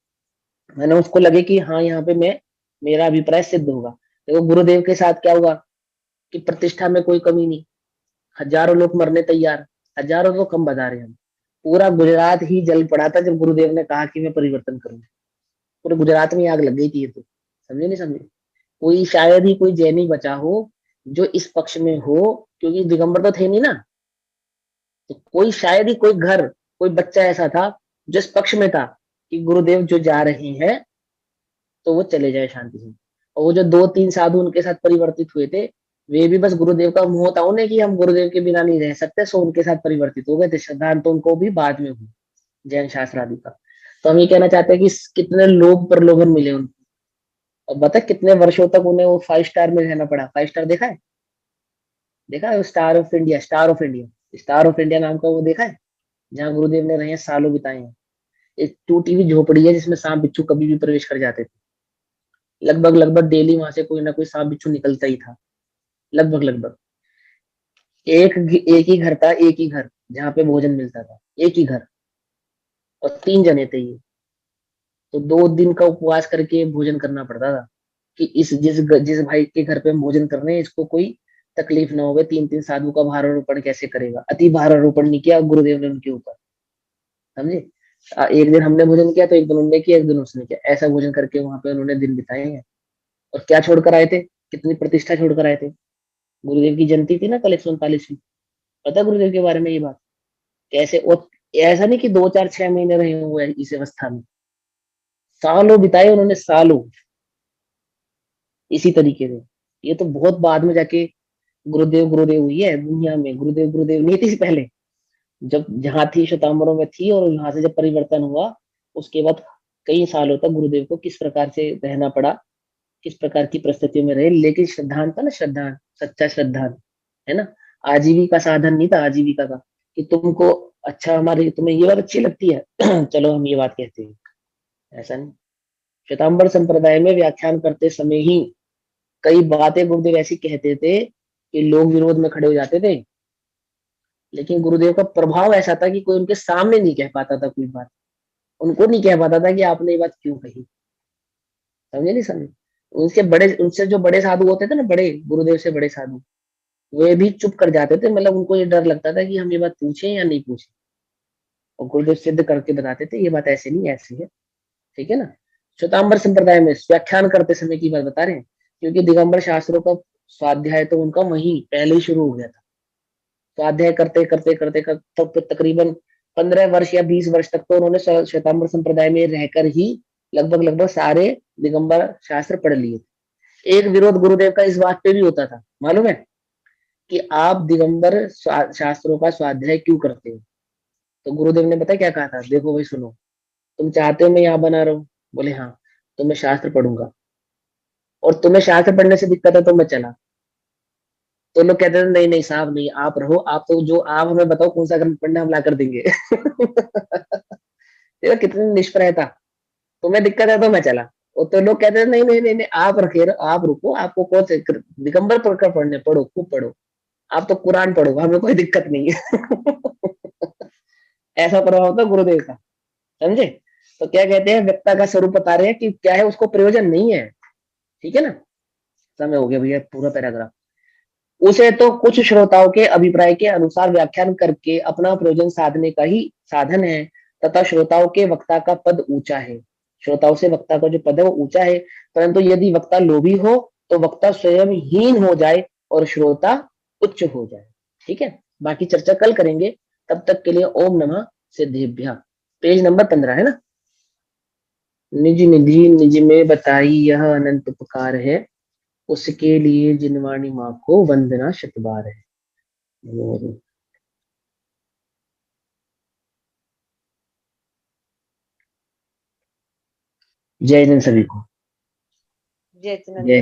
मैंने उसको लगे कि हाँ यहाँ पे मैं, मेरा अभिप्राय सिद्ध होगा। देखो गुरुदेव के साथ क्या हुआ कि प्रतिष्ठा में कोई कमी नहीं, हजारों लोग मरने तैयार, हजारों तो कम बता रहे हम, पूरा गुजरात ही जल पड़ा था जब गुरुदेव ने कहा कि मैं परिवर्तन करूंगा। पूरे गुजरात में आग लग गई थी। ये तो समझे नहीं समझे? कोई शायद ही कोई जैनी बचा हो जो इस पक्ष में हो, क्योंकि दिगंबर तो थे नहीं ना। तो कोई शायद ही कोई घर, कोई बच्चा ऐसा था जो इस पक्ष में था कि गुरुदेव जो जा रहे हैं तो वो चले जाए शांति से। और वो जो 2-3 साधु उनके साथ परिवर्तित हुए थे, वे भी बस गुरुदेव का मोह था उन्हें कि हम गुरुदेव के बिना नहीं रह सकते, सो उनके साथ परिवर्तित हो गए थे। श्रद्धांत तो उनको भी बाद में हुई, जैन शास्त्र आदि का। तो हम ये कहना चाहते हैं कि कितने लोग प्रलोभन मिले उनको, और बता कितने वर्षों तक उन्हें वो 5 स्टार में रहना पड़ा। 5 स्टार देखा है? देखा है? Star of India, star of India, star of India नाम का वो देखा है? जहाँ गुरुदेव ने रहे सालों बिताए हैं। एक टूटी हुई झोपड़ी है जिसमें सांप बिच्छू कभी भी प्रवेश कर जाते थे। लगभग लगभग डेली वहां से कोई ना कोई सांप बिच्छू निकलता ही था, लगभग लगभग। एक ही घर था, एक ही घर जहाँ पे भोजन मिलता था, एक ही घर, और 3 जने थे ये। तो 2 दिन का उपवास करके भोजन करना पड़ता था कि जिस भाई के घर पे हम भोजन कर रहे हैं इसको कोई तकलीफ ना हो। 3-3 साधु का भारारोपण कैसे करेगा? अति भारारोपण नहीं किया गुरुदेव ने उनके ऊपर, समझे? एक दिन हमने भोजन किया तो एक दिन उन्होंने किया, एक दिन उसने किया, ऐसा भोजन करके वहां पे उन्होंने दिन बिताए हैं। और क्या छोड़कर आए थे? कितनी प्रतिष्ठा छोड़कर आए थे। गुरुदेव की जयंती थी ना कल 139वीं। पता है गुरुदेव के बारे में ये बात कैसे? और ऐसा नहीं कि 2-4-6 महीने रहे हुए इस अवस्था में, सालों बिताए उन्होंने, सालों इसी तरीके से। ये तो बहुत बाद में जाके गुरुदेव गुरुदेव हुई है दुनिया में, गुरुदेव गुरुदेव नहीं थी पहले। जब जहाँ थी श्वेतांबरों में थी, और यहाँ से जब परिवर्तन हुआ उसके बाद कई सालों तक गुरुदेव को किस प्रकार से रहना पड़ा, किस प्रकार की परिस्थितियों में रहे। लेकिन श्रद्धान था ना, श्रद्धान, सच्चा श्रद्धान, है ना? आजीविका साधन नहीं था आजीविका का कि तुमको अच्छा, हमारी तुम्हें ये बात अच्छी लगती है चलो हम ये बात कहते हैं, ऐसा नहीं। श्वेतांबर संप्रदाय में व्याख्यान करते समय ही कई बातें गुरुदेव ऐसी कहते थे कि लोग विरोध में खड़े हो जाते थे। लेकिन गुरुदेव का प्रभाव ऐसा था कि कोई उनके सामने नहीं कह पाता था कोई बात, उनको नहीं कह पाता था कि आपने ये बात क्यों कही। समझे नहीं समझे? उनसे बड़े, उनसे जो बड़े साधु होते थे ना, बड़े गुरुदेव से बड़े साधु, वे भी चुप कर जाते थे। मतलब उनको ये डर लगता था कि हम ये बात पूछें या नहीं पूछें, और गुरुदेव सिद्ध करके बताते थे ये बात ऐसे नहीं ऐसी है। ठीक है ना? श्वेतांबर संप्रदाय में व्याख्यान करते समय की बात बता रहे हैं, क्योंकि दिगंबर शास्त्रों का स्वाध्याय तो उनका वहीं पहले ही शुरू हो गया था। स्वाध्याय करते करते करते करते तकरीबन 15 वर्ष या 20 वर्ष तक तो उन्होंने श्वेतांबर संप्रदाय में रहकर ही लगभग लगभग सारे दिगंबर शास्त्र पढ़ लिए थे। एक विरोध गुरुदेव का इस बात पे भी होता था, मालूम है, कि आप दिगंबर शास्त्रों का स्वाध्याय क्यों करते हो? तो गुरुदेव ने पता क्या कहा था? देखो भाई सुनो, तुम चाहते हो मैं यहाँ बना रहा हूँ? बोले हाँ। तो मैं शास्त्र पढ़ूंगा, और तुम्हें शास्त्र पढ़ने से दिक्कत है तो मैं चला। तो लोग कहते हैं नहीं नहीं साहब नहीं, आप रहो, आप तो जो आप हमें बताओ कौन सा ग्रंथ पढ़ना, हम ला कर देंगे। देखो कितनी निष्प्रयता। तुम्हें दिक्कत है तो मैं चला। और तो लोग कहते हैं नहीं नहीं नहीं नहीं, आप रखे, आप रुको, आपको कौन से दिगंबर पढ़कर पढ़ने, पढ़ो खूब पढ़ो, आप तो कुरान पढ़ो, हमें कोई दिक्कत नहीं है। ऐसा प्रभाव था गुरुदेव का, समझे? तो क्या कहते हैं, व्यक्ता का स्वरूप बता रहे हैं कि क्या है, उसको प्रयोजन नहीं है। ठीक है ना? समय हो गया भैया, पूरा पैराग्राफ। उसे तो कुछ श्रोताओं के अभिप्राय के अनुसार व्याख्यान करके अपना प्रयोजन साधने का ही साधन है, तथा श्रोताओं के वक्ता का पद ऊंचा है। श्रोताओं से वक्ता का जो पद है वो ऊंचा है, परंतु यदि वक्ता लोभी हो तो वक्ता स्वयं हीन हो जाए और श्रोता उच्च हो जाए। ठीक है, बाकी चर्चा कल करेंगे। तब तक के लिए ओम नमः सिद्धेभ्यः। पेज नंबर 15 है ना? निज निधि निज में बताई यह अनंत उपकार है, उसके लिए जिनवाणी माँ को वंदना शत बार है। जय हिंद सभी को। जय जय